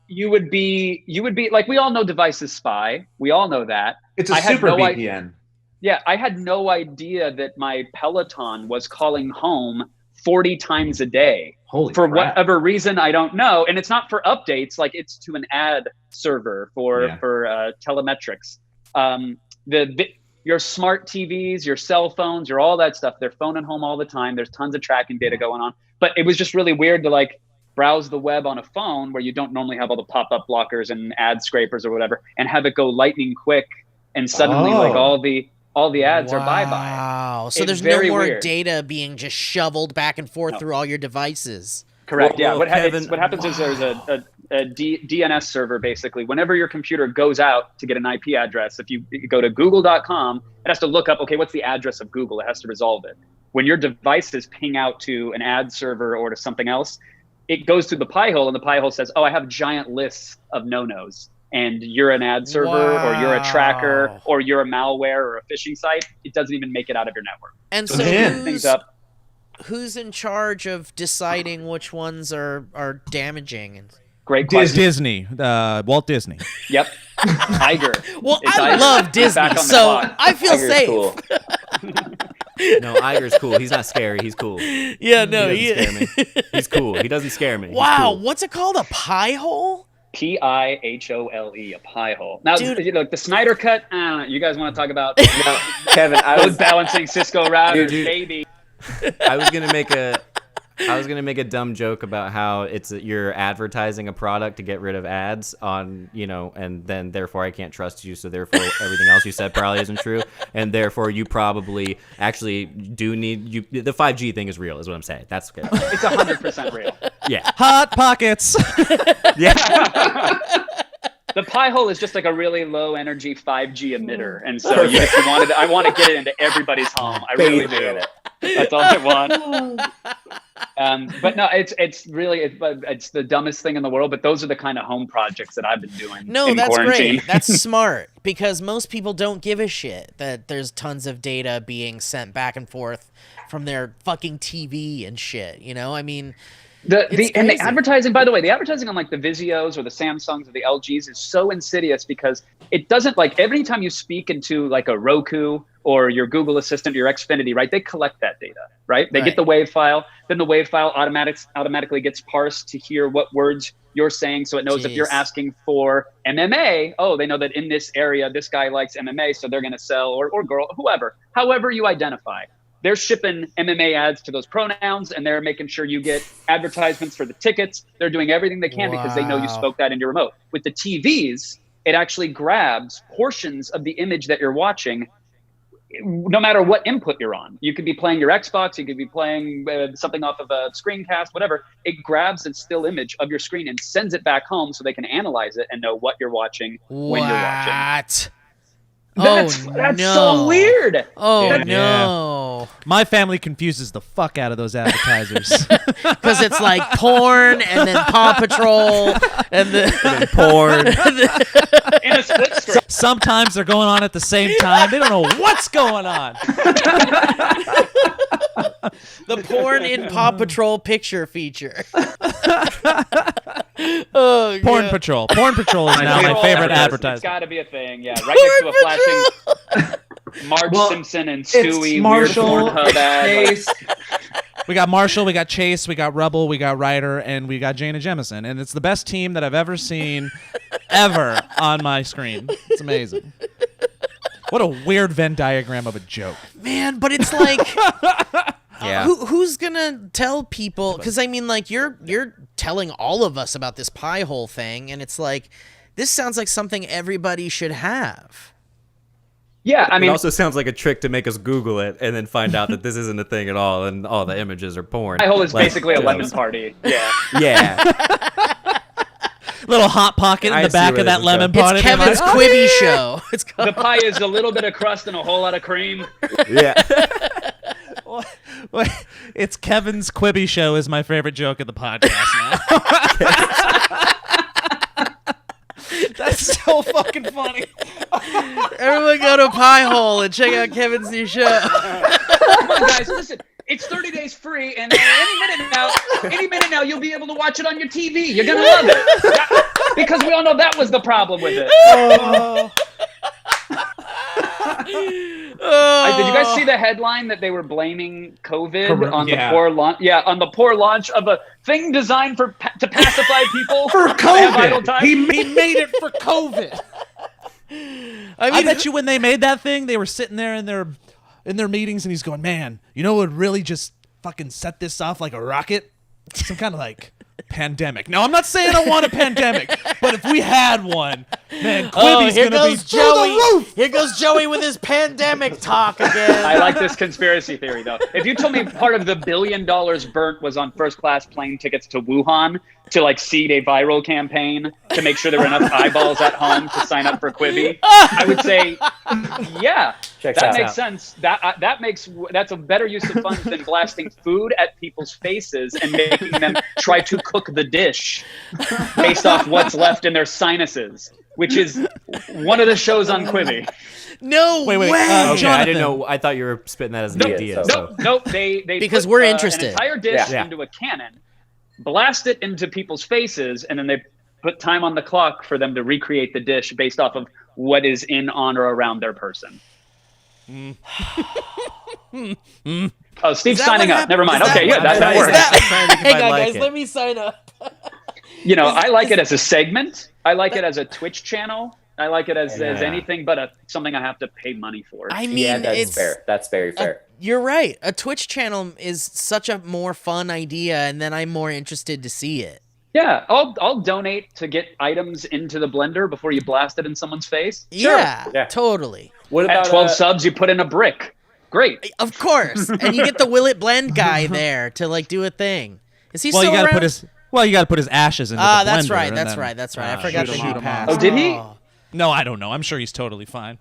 You would be like, we all know devices spy. We all know that. It's a super VPN. Yeah, I had no idea that my Peloton was calling home 40 times a day. Holy for crap. Whatever reason, I don't know. And it's not for updates. Like, it's to an ad server for telemetrics. Your smart TVs, your cell phones, all that stuff, they're phoning home all the time. There's tons of tracking data going on. But it was just really weird to like browse the web on a phone where you don't normally have all the pop-up blockers and ad scrapers or whatever, and have it go lightning quick, and suddenly like all the ads are bye-bye. Wow. So there's no more data being just shoveled back and forth through all your devices. Correct. What happens is there's a DNS server, basically. Whenever your computer goes out to get an IP address, if you go to google.com, it has to look up, okay, what's the address of Google? It has to resolve it. When your devices ping out to an ad server or to something else, it goes through the Pi-hole, and the Pi-hole says, I have giant lists of no-nos, and you're an ad server, or you're a tracker, or you're a malware or a phishing site. It doesn't even make it out of your network. And so who's in charge of deciding which ones are damaging? Great question. Disney, Walt Disney. Yep. Iger. Well, I love Disney, so I feel Iger's safe. cool. No, Iger's cool. He's not scary. He's cool. Yeah, no, he doesn't scare me. He's cool. He doesn't scare me. Wow, He's cool. what's it called? A Pi-hole? P-I-H-O-L-E, a Pi-hole. Now, the Snyder Cut, you guys want to talk about Kevin, I was balancing Cisco routers, baby. I was gonna make a dumb joke about how you're advertising a product to get rid of ads on, and then therefore I can't trust you, so therefore everything else you said probably isn't true, and therefore you probably actually do need the 5G thing is real, is what I'm saying. That's good. It's 100% real. Yeah. Hot Pockets. Yeah. The Pi-hole is just like a really low energy 5G emitter, and so I want to get it into everybody's home. I really do. That's all I want. But no, it's really it's the dumbest thing in the world. But those are the kind of home projects that I've been doing. No, that's quarantine. great. That's smart, because most people don't give a shit that there's tons of data being sent back and forth from their fucking TV and shit. I mean. The advertising, by the way, the advertising on like the Vizios or the Samsungs or the LGs is so insidious, because it doesn't, like, every time you speak into like a Roku or your Google Assistant or your Xfinity, right? They collect that data, right? They get the WAV file, then the WAV file automatically gets parsed to hear what words you're saying, so it knows if you're asking for MMA. Oh, they know that in this area this guy likes MMA, so they're going to sell, or girl, however you identify. They're shipping MMA ads to those pronouns, and they're making sure you get advertisements for the tickets. They're doing everything they can because they know you spoke that into your remote. With the TVs, it actually grabs portions of the image that you're watching, no matter what input you're on. You could be playing your Xbox, you could be playing something off of a screencast, whatever. It grabs a still image of your screen and sends it back home so they can analyze it and know what you're watching when you're watching. That's so weird. Oh, no. My family confuses the fuck out of those advertisers. Because it's like porn and then Paw Patrol and then Porn. In a split screen. Sometimes they're going on at the same time. They don't know what's going on. the porn in Paw Patrol picture feature. Oh, Porn yeah. Patrol. Porn Patrol is now my favorite It's advertisement. got to be a thing, yeah. Right next to a flashing Marge Simpson and Stewie It's Marshall, weird Pornhub ad. Chase. We got Marshall, we got Chase, we got Rubble, we got Ryder, and we got Jaina Jemison. And it's the best team that I've ever seen ever on my screen. It's amazing. What a weird Venn diagram of a joke. Man, but it's like, Yeah. who's gonna tell people? Because I mean, like you're telling all of us about this pie hole thing, and it's like this sounds like something everybody should have. Yeah, I It mean, also sounds like a trick to make us Google it and then find out that this isn't a thing at all, and all the images are porn. my hole is Like, basically a you know, lemon party. Yeah. Yeah. Little hot pocket in I the see back where of that this is lemon going. party. It's Kevin's Quibi show. It's The called. pie is a little bit of crust and a whole lot of cream. Yeah. It's Kevin's Quibi show is my favorite joke of the podcast now. That's so fucking funny. Everyone go to Pie Hole and check out Kevin's new show. Come on, guys, listen. It's 30 days free, and any minute now, you'll be able to watch it on your TV. You're gonna love it, because we all know that was the problem with it. Did you guys see the headline that they were blaming COVID on the poor launch? Yeah, on the poor launch of a thing designed to pacify people For that have idle COVID. time. He made it for COVID. I bet you when they made that thing, they were sitting there in their meetings, and he's going, "Man, you know what would really just fucking set this off like a rocket? Some kind of like pandemic." Now, I'm not saying I want a pandemic, but if we had one, man, Quibi's here gonna be goes through Joey. the roof. Here goes Joey with his pandemic talk again. I like this conspiracy theory, though. If you told me part of the $1 billion burnt was on first-class plane tickets to Wuhan to like seed a viral campaign to make sure there were enough eyeballs at home to sign up for Quibi, I would say, yeah, Checks that out. makes sense. That's a better use of funds than blasting food at people's faces and making them try to cook the dish based off what's left in their sinuses, which is one of the shows on Quibi. No Wait, way. Okay, I Jonathan. didn't know. I thought you were spitting that as an idea. so- Nope. They Because put, we're an interested. entire dish Yeah. into a cannon, blast it into people's faces, and then they put time on the clock for them to recreate the dish based off of what is in, on, or around their person. Oh, Steve's signing up. Never mind. Okay, yeah, that works. Hang on, like guys. it. Let me sign up. You know, I like it as a segment. I like it as a Twitch channel. I like it as anything but something I have to pay money for. I mean, Yeah, that's it's fair. That's very fair. You're right. A Twitch channel is such a more fun idea, and then I'm more interested to see it. Yeah, I'll donate to get items into the blender before you blast it in someone's face. Yeah, Yeah. totally. What about At 12 subs, you put in a brick. Great. Of course. And you get the Will It Blend guy there to like do a thing. Is he Well, still you gotta around? put his ashes into Ah, the that's blender right. and That's then- right. That's right. I forgot shoot that him he out. passed. Oh, did he? No, I don't know. I'm sure he's totally fine.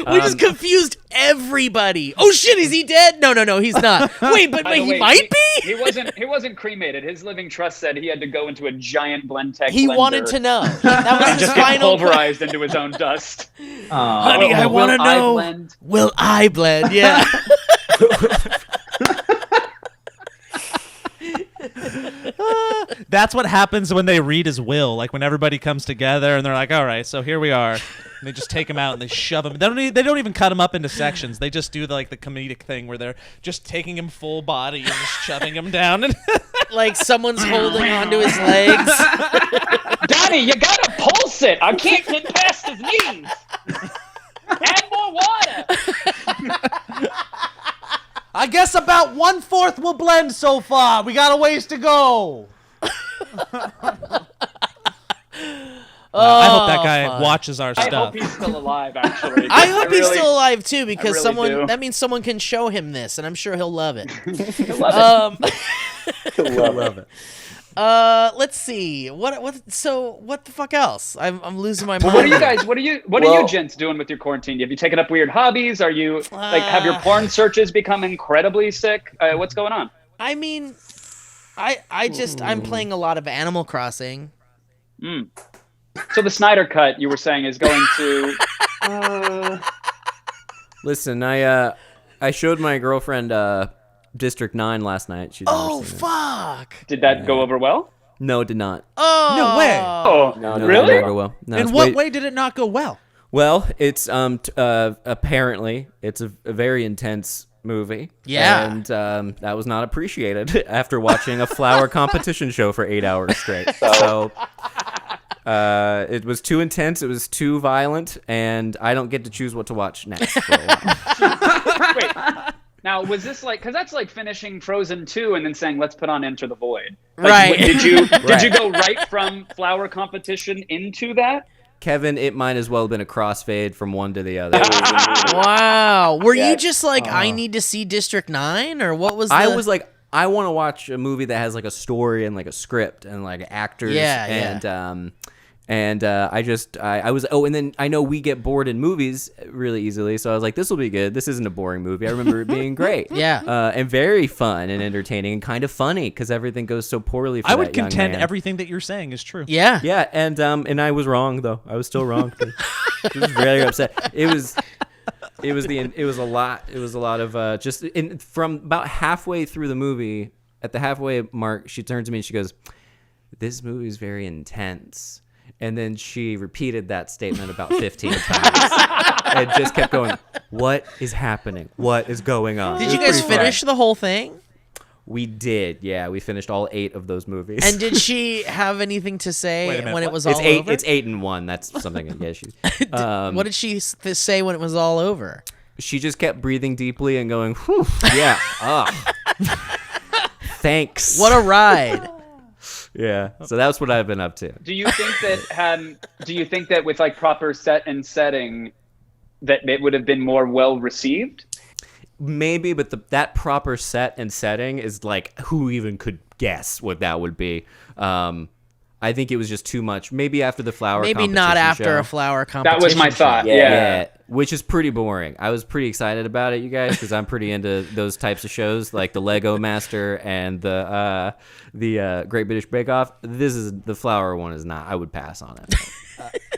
We just confused everybody. Oh shit, is he dead? No, he's not. Wait, but By the he way, might be? He wasn't cremated. His living trust said he had to go into a giant Blendtec He blender wanted to know. That was his just get final pulverized into his own dust. Honey, I Will want to I know. blend? Will I blend? Yeah. That's what happens when they read his will. Like when everybody comes together and they're like, "All right, so here we are." And they just take him out and they shove him. They don't even cut him up into sections. They just do the comedic thing where they're just taking him full body and just shoving him down. And Like someone's holding onto his legs. Donnie, you gotta pulse it. I can't get past his knees. Add more water. I guess about 1/4 will blend so far. We got a ways to go. I hope that guy watches our I stuff. hope he's still alive, actually. I hope he's really- still alive too, because really do. that means someone can show him this, and I'm sure he'll love it. I love it. Love it. Let's see. So what the fuck else? I'm losing my mind. Well, what are you guys? What are you gents doing with your quarantine? Have you taken up weird hobbies? Are you have your porn searches become incredibly sick? What's going on? I mean, I'm playing a lot of Animal Crossing. So the Snyder Cut you were saying is going to. Listen, I showed my girlfriend District 9 last night. She'd never seen it. Fuck! Did that go over well? No, it did not. Oh No way. Oh, No, really? It did not go well. No, In it's what way did it not go well? Well, it's apparently it's a very intense movie. Yeah. And that was not appreciated after watching a flower competition show for 8 hours straight. So it was too intense, it was too violent, and I don't get to choose what to watch next for a while. Wait. Now, was this like, because that's like finishing Frozen 2 and then saying, let's put on Enter the Void. Like, Right. Did you Right. go right from flower competition into that? Kevin, it might as well have been a crossfade from one to the other. Wow. Were Yeah. you just like, I need to see District 9? Or what was the... I was like, I want to watch a movie that has like a story and like a script and like actors. Yeah, And I was, and then I know we get bored in movies really easily. So I was like, this will be good. This isn't a boring movie. I remember it being great. Yeah. And very fun and entertaining and kind of funny because everything goes so poorly for I would that young contend man. everything that you're saying is true. Yeah. Yeah, and I was wrong though. I was still wrong. I was very upset. It was a lot of just from about halfway through the movie. At the halfway mark, she turned to me and she goes, "This movie is very intense." And then she repeated that statement about 15 times. And just kept going, "What is happening? What is going on?" Did you guys finish the whole thing? We did, yeah. We finished all 8 of those movies. And did she have anything to Wait a say minute, when it what? was it's all 8. over? It's 8 and 1. That's something. Yeah, she. What did she say when it was all over? She just kept breathing deeply and going, "Whew, yeah, thanks." What a ride. Yeah. So that's what I've been up to. Do you think that with like proper set and setting, that it would have been more well received? Maybe, but that proper set and setting is like, who even could guess what that would be? I think it was just too much. Maybe after the flower Maybe competition not after show. a flower competition. That was my thought. show. Yeah. Which is pretty boring. I was pretty excited about it, you guys, because I'm pretty into those types of shows, like the Lego Master and the Great British Bake Off. The flower one is not. I would pass on it.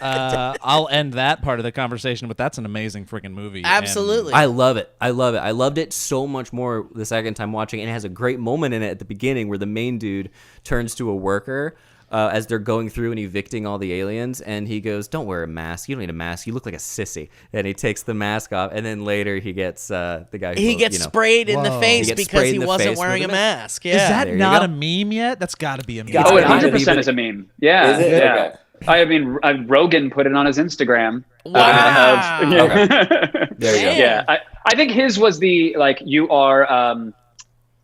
I'll end that part of the conversation, but that's an amazing freaking movie. Absolutely. I love it. I loved it so much more the second time watching it. And it has a great moment in it at the beginning where the main dude turns to a worker as they're going through and evicting all the aliens, and he goes, "Don't wear a mask. You don't need a mask. You look like a sissy." And he takes the mask off, and then later he gets the guy. He gets sprayed in the face He gets because sprayed he in the wasn't face wearing a with a mask. Yeah. Is that There you not go. a meme yet? That's got to be a meme. Oh, it gotta be, 100% is a meme. Yeah. Is it? Yeah. Okay. I mean, Rogan put it on his Instagram. Wow. There you go. Yeah. I think his was the, like, you are,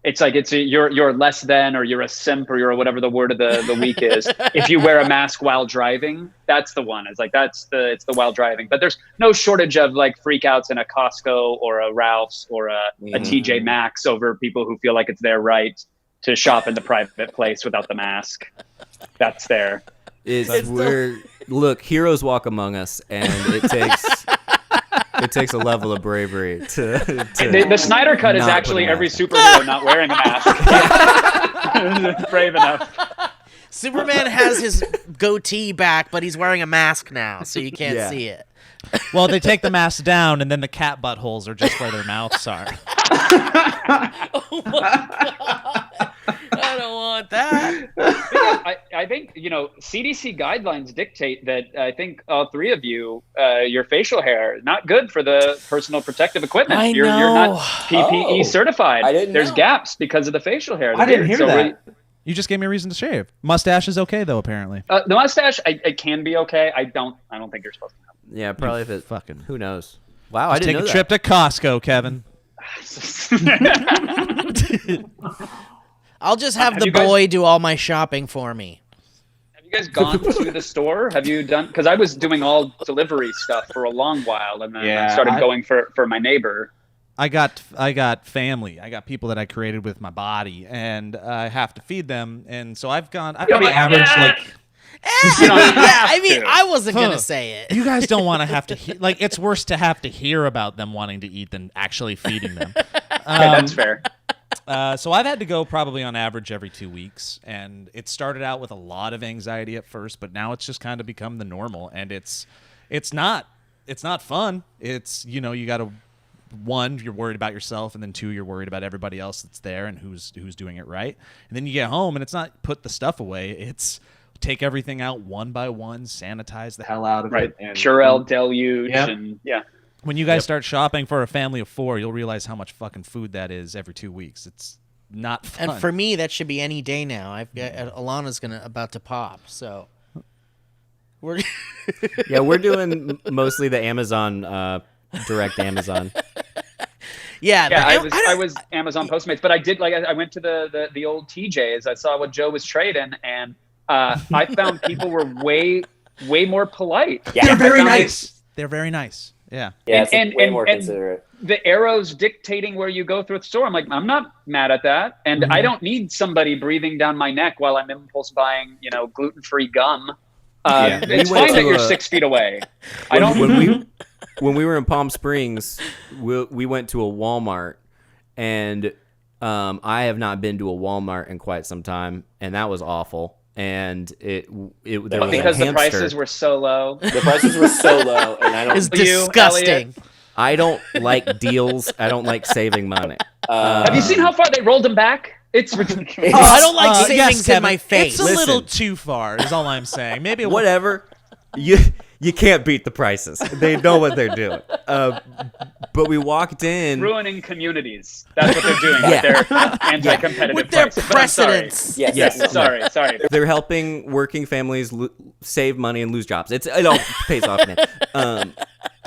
you're less than, or you're a simp, or you're whatever the word of the week is. If you wear a mask while driving, that's the one. It's like, it's the while driving. But there's no shortage of like freakouts in a Costco or a Ralph's or a TJ Maxx over people who feel like it's their right to shop in the private place without the mask. That's there. Look, heroes walk among us, and it takes a level of bravery to The Snyder Cut is not actually put a every mask. superhero not wearing a mask. Brave enough. Superman has his goatee back, but he's wearing a mask now, so you can't Yeah. see it. Well, they take the mask down, and then the cat buttholes are just where their mouths are. Oh my God. I don't want that. I think, CDC guidelines dictate that I think all three of you, your facial hair, not good for the personal protective equipment. I You're know. not PPE certified. I didn't There's know. gaps because of the facial hair. I didn't hear that. You just gave me a reason to shave. Mustache is okay, though, apparently. The mustache, it can be okay. I don't think you're supposed to have Yeah, probably if it fucking- who knows. Wow, I Just didn't take know a trip to Costco, Kevin. I'll just have Have the you guys- boy do all my shopping for me. Have you guys gone to the store? Have you done? Because I was doing all delivery stuff for a long while, and then I Yeah, started going for my neighbor. I got family. I got people that I created with my body, and I have to feed them. And so I've gone. Average like. I mean, I wasn't gonna say it. You guys don't want to have to like. It's worse to have to hear about them wanting to eat than actually feeding them. That's fair. So I've had to go probably on average every 2 weeks, and it started out with a lot of anxiety at first, but now it's just kind of become the normal, and it's not fun. It's you got to. One, you're worried about yourself, and then two, you're worried about everybody else that's there and who's doing it right. And then you get home, and it's not put the stuff away. It's take everything out one by one, sanitize the hell out of it. And Purell deluge, and When you guys start shopping for a family of 4, you'll realize how much fucking food that is every 2 weeks. It's not fun. And for me, that should be any day now. I've got Alana's about to pop, so we're we're doing mostly the Amazon direct Amazon. I was Amazon Postmates, but I did I went to the old TJ's. I saw what Joe was trading, and I found people were way more polite. Yeah, they're very nice. They're very nice. Yeah. Yeah, it's way more considerate. The arrows dictating where you go through the store. I'm like, I'm not mad at that, and I don't need somebody breathing down my neck while I'm impulse buying, gluten-free gum. It's fine that you're 6 feet away. I don't. When we were in Palm Springs, we went to a Walmart, and I have not been to a Walmart in quite some time, and that was awful. And there was because the prices were so low. The prices were so low, and I don't. It's disgusting. I don't like deals. I don't like saving money. Have you seen how far they rolled them back? It's ridiculous. I don't like savings in my face. It's a little too far, is all I'm saying. Maybe whatever. You can't beat the prices. They know what they're doing. But we walked in. Ruining communities. That's what they're doing with their anti-competitive with their prices. precedents. Yes. Sorry. They're helping working families save money and lose jobs. It all pays off, man.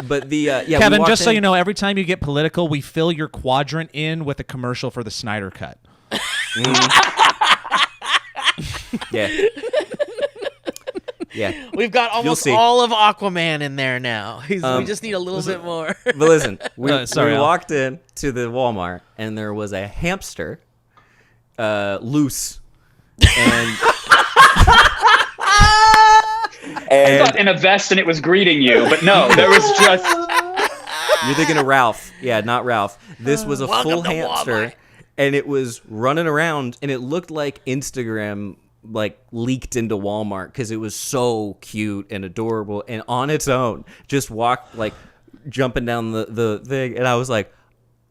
But Kevin, just so you know, every time you get political, we fill your quadrant in with a commercial for the Snyder Cut. Yeah. We've got almost all of Aquaman in there now. We just need a little bit more. But listen, we walked in to the Walmart, and there was a hamster loose. And I thought in a vest and it was greeting you, but no, there was just... You're thinking of Ralph. Yeah, not Ralph. This was a full hamster, and it was running around, and it looked like Instagram leaked into Walmart because it was so cute and adorable, and on its own just walked jumping down the thing, and I was like,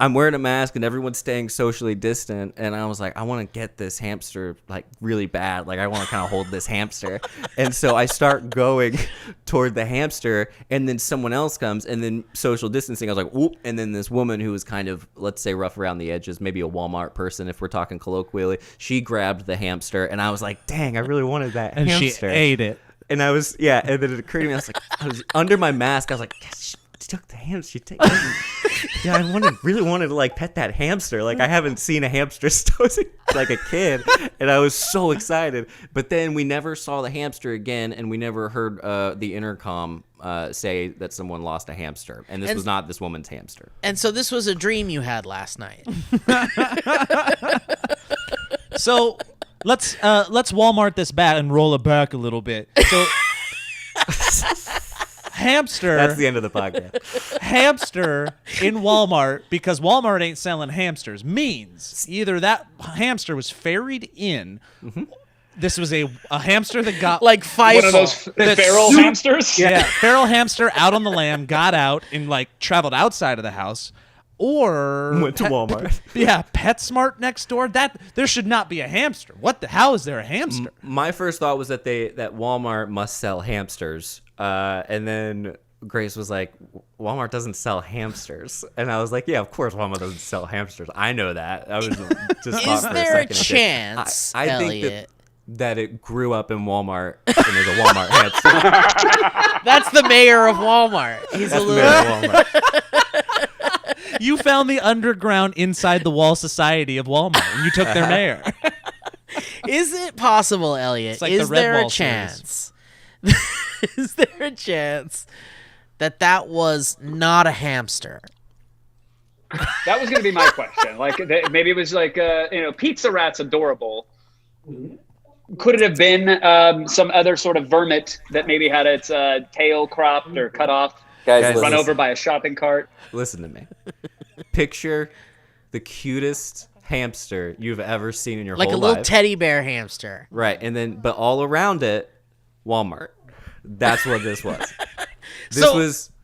I'm wearing a mask and everyone's staying socially distant, and I was like, I want to get this hamster really bad. I want to kind of hold this hamster. And so I start going toward the hamster, and then someone else comes, and then social distancing. I was like, whoop. And then this woman who was kind of, let's say, rough around the edges, maybe a Walmart person if we're talking colloquially, she grabbed the hamster, and I was like, dang, I really wanted that and hamster. And she ate it. And I was, and then it occurred to me, I was under my mask, I was like, yes, she took the hamster. She took it. Yeah, I really wanted to pet that hamster. I haven't seen a hamster since a kid, and I was so excited. But then we never saw the hamster again, and we never heard the intercom say that someone lost a hamster, and this was not this woman's hamster. And so this was a dream you had last night. So let's Walmart this back and roll it back a little bit. So. Hamster. That's the end of the podcast. Hamster in Walmart, because Walmart ain't selling hamsters, means either that hamster was ferried in. Mm-hmm. This was a hamster that got one of those feral hamsters. Yeah, feral hamster out on the lam, got out and traveled outside of the house, or went to Walmart. PetSmart next door. There should not be a hamster. How is there a hamster? My first thought was that Walmart must sell hamsters. And then Grace was like, Walmart doesn't sell hamsters. And I was like, yeah, of course Walmart doesn't sell hamsters. I know that. I was just Is there a chance, I Elliot? think that it grew up in Walmart and there's a Walmart hamster. That's the mayor of Walmart. He's That's the mayor of Walmart. You found the underground inside the wall society of Walmart, and you took their mayor. Is it possible, Elliot? It's Is the Red there a Wall chance? Is there a chance that was not a hamster? That was going to be my question. Like maybe it was like pizza rat's adorable. Could it have been some other sort of vermin that maybe had its tail cropped or cut off, Guys, run listen. over by a shopping cart? Listen to me. Picture the cutest hamster you've ever seen in your Like whole a little life. teddy bear hamster. Right, and then but all around it, Walmart. That's what this was.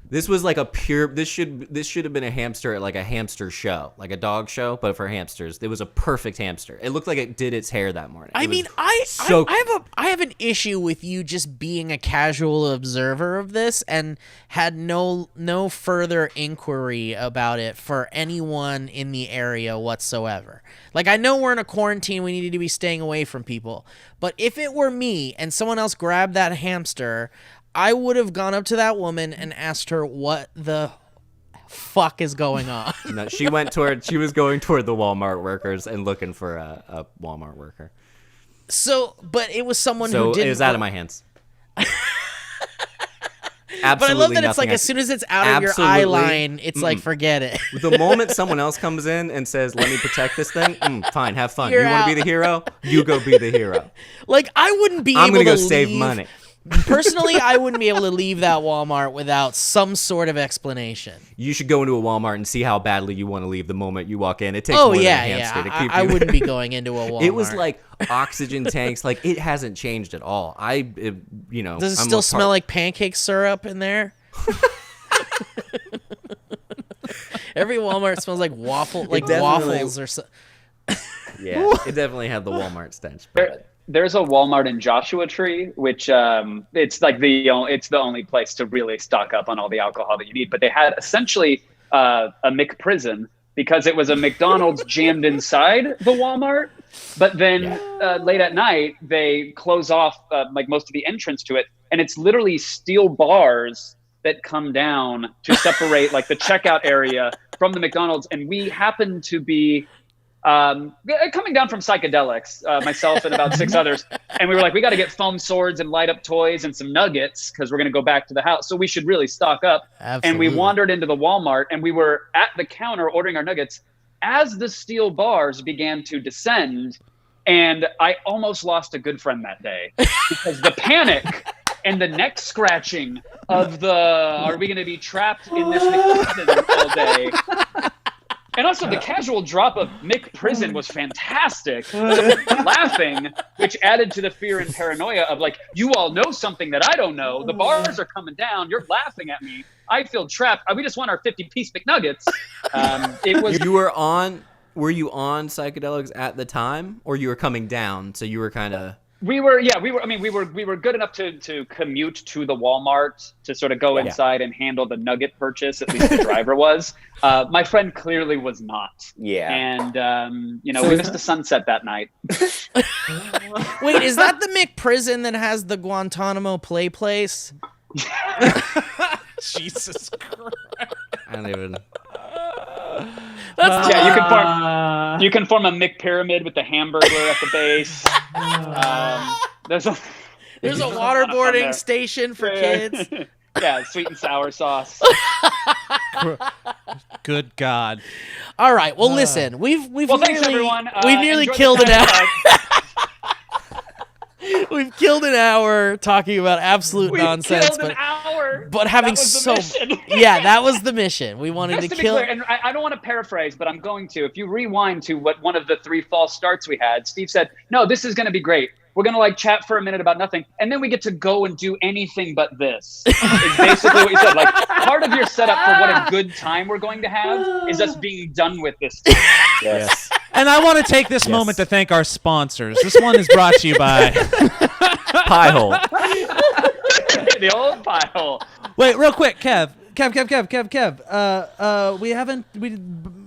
This was like a pure. This should have been a hamster at like a hamster show, like a dog show, but for hamsters. It was a perfect hamster. It looked like it did its hair that morning. I mean, I have an issue with you just being a casual observer of this and had no further inquiry about it for anyone in the area whatsoever. Like, I know we're in a quarantine, we need to be staying away from people, but if it were me and someone else grabbed that hamster, I would have gone up to that woman and asked her what the fuck is going on. No, she was going toward the Walmart workers and looking for a Walmart worker. So, but it was someone So who didn't. it was out of my hands. But I love that it's nothing. like as soon as it's out of your eye line, it's like forget it. The moment someone else comes in and says, "Let me protect this thing," fine, have fun. You're you want out. to be the hero? You go be the hero. Like, I wouldn't be I'm able gonna to go save leave- money. Personally, I wouldn't be able to leave that Walmart without some sort of explanation. You should go into a Walmart and see how badly you want to leave the moment you walk in. It takes Oh more yeah, than a hamster to yeah. keep I you. wouldn't be going into a Walmart. It was like oxygen tanks. Like it hasn't changed at all. Does it I'm still a smell like pancake syrup in there? Every Walmart smells like definitely- waffles or so. Yeah, it definitely had the Walmart stench. But There's a Walmart in Joshua Tree, which it's like it's the only place to really stock up on all the alcohol that you need. But they had essentially a McPrison because it was a McDonald's jammed inside the Walmart. But then late at night, they close off like most of the entrance to it. And it's literally steel bars that come down to separate like the checkout area from the McDonald's. And we happened to be coming down from psychedelics, myself and about 6 others. And we were like, we got to get foam swords and light up toys and some nuggets because we're going to go back to the house. So we should really stock up. Absolutely. And we wandered into the Walmart and we were at the counter ordering our nuggets as the steel bars began to descend. And I almost lost a good friend that day because the panic and the neck scratching of are we going to be trapped in this McPrison all day? And also the casual drop of McPrison was fantastic. So laughing, which added to the fear and paranoia of like, you all know something that I don't know. The bars are coming down. You're laughing at me. I feel trapped. We just want our 50-piece McNuggets. It was. were you on psychedelics at the time, or you were coming down? So you were kind of. We were. I mean, we were good enough to commute to the Walmart to sort of go inside and handle the nugget purchase. At least the driver was. My friend clearly was not. Yeah. And we missed the sunset that night. Wait, is that the McPrison that has the Guantanamo play place? Jesus Christ. I don't even. That's Yeah, you can form a McPyramid with the hamburger at the base. There's a waterboarding station for kids. Yeah, sweet and sour sauce. Good God. All right. Well, listen, we've Thanks nearly, everyone. we've nearly Enjoy the killed an hour. time. We've killed an hour talking about absolute We nonsense, killed an hour. but having That was the so mission. yeah, that was the mission. We wanted Just to to be kill. clear, and I don't want to paraphrase, but I'm going to. If you rewind to what one of the 3 false starts we had, Steve said, "No, this is going to be great. We're going to like chat for a minute about nothing, and then we get to go and do anything but this." Is basically what you said. Like part of your setup for what a good time we're going to have is us being done with this. Yes. And I want to take this moment to thank our sponsors. This one is brought to you by Pie hole. The old pie hole. Wait, real quick, Kev.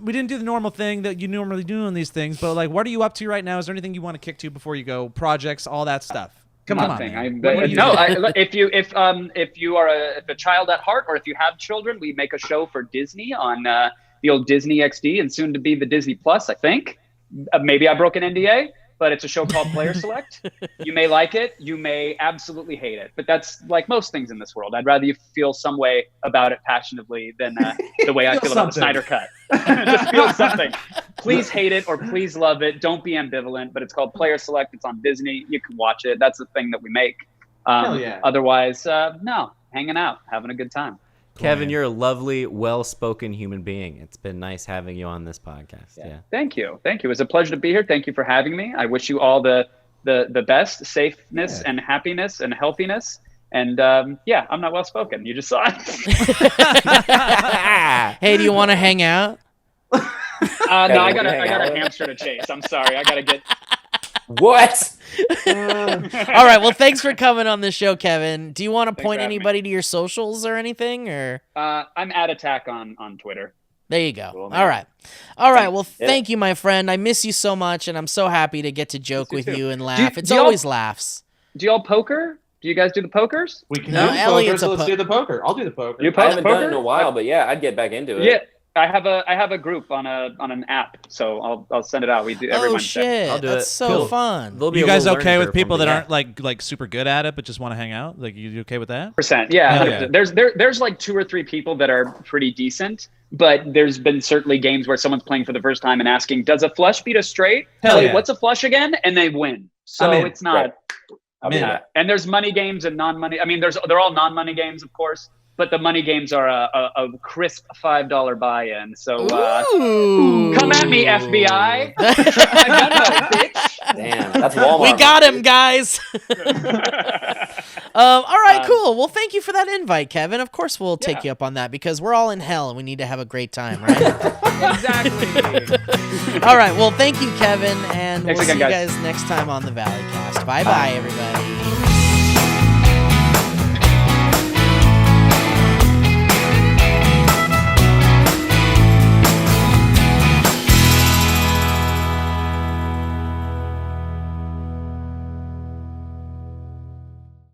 We didn't do the normal thing that you normally do on these things, but like, what are you up to right now? Is there anything you want to kick to before you go? Projects, all that stuff. Come on, man. What are you doing? If you are a child at heart, or if you have children, we make a show for Disney on the old Disney XD and soon to be the Disney Plus. I think maybe I broke an NDA. but it's a show called Player Select. You may like it. You may absolutely hate it. But that's like most things in this world. I'd rather you feel some way about it passionately than the way I feel about the Snyder Cut. Just feel something. Please hate it or please love it. Don't be ambivalent. But it's called Player Select. It's on Disney. You can watch it. That's the thing that we make. Hell yeah. Otherwise, no, hanging out, having a good time. Kevin, you're a lovely, well-spoken human being. It's been nice having you on this podcast. Yeah. Thank you. It was a pleasure to be here. Thank you for having me. I wish you all the best, safeness and happiness and healthiness. And I'm not well-spoken. You just saw it. Hey, do you want to hang out? No, I got a hamster to chase. I'm sorry. I got to get... What? All right. Well, thanks for coming on the show, Kevin. Do you want to point anybody to your socials or anything? Or I'm at Attack on Twitter. there you go. Cool, All right. Well, thank you, my friend. I miss you so much, and I'm so happy to get to joke with you and laugh. It's always laughs. Do y'all poker? Do you guys do the pokers? We can No, do the Elliot's poker, a so let's do the poker. I'll do the poker. You I haven't done it poker? in a while, but yeah, I'd get back into it. Yeah. I have a group on an app, so I'll send it out. We do every Oh Wednesday. shit! I'll do That's it. so Cool. fun. There'll be You a guys little okay learning with curve people for me, that yeah. aren't like super good at it but just want to hang out? Like you okay with that? Percent, yeah. Yeah. There's like 2 or 3 people that are pretty decent, but there's been certainly games where someone's playing for the first time and asking, "Does a flush beat a straight? Hell yeah. What's a flush again?" And they win. So I'm in. it's not. Right. I'm in. And there's money games and non-money. I mean, they're all non-money games, of course, but the money games are a crisp $5 buy-in. So Ooh. come at me, FBI. Venmo, bitch. Damn, that's Walmart. We got him, guys. All right, cool. Well, thank you for that invite, Kevin. Of course, we'll take you up on that because we're all in hell and we need to have a great time, right? Exactly. All right. Well, thank you, Kevin, and Thanks we'll see again, you guys. guys next time on the Valleycast. Bye, everybody.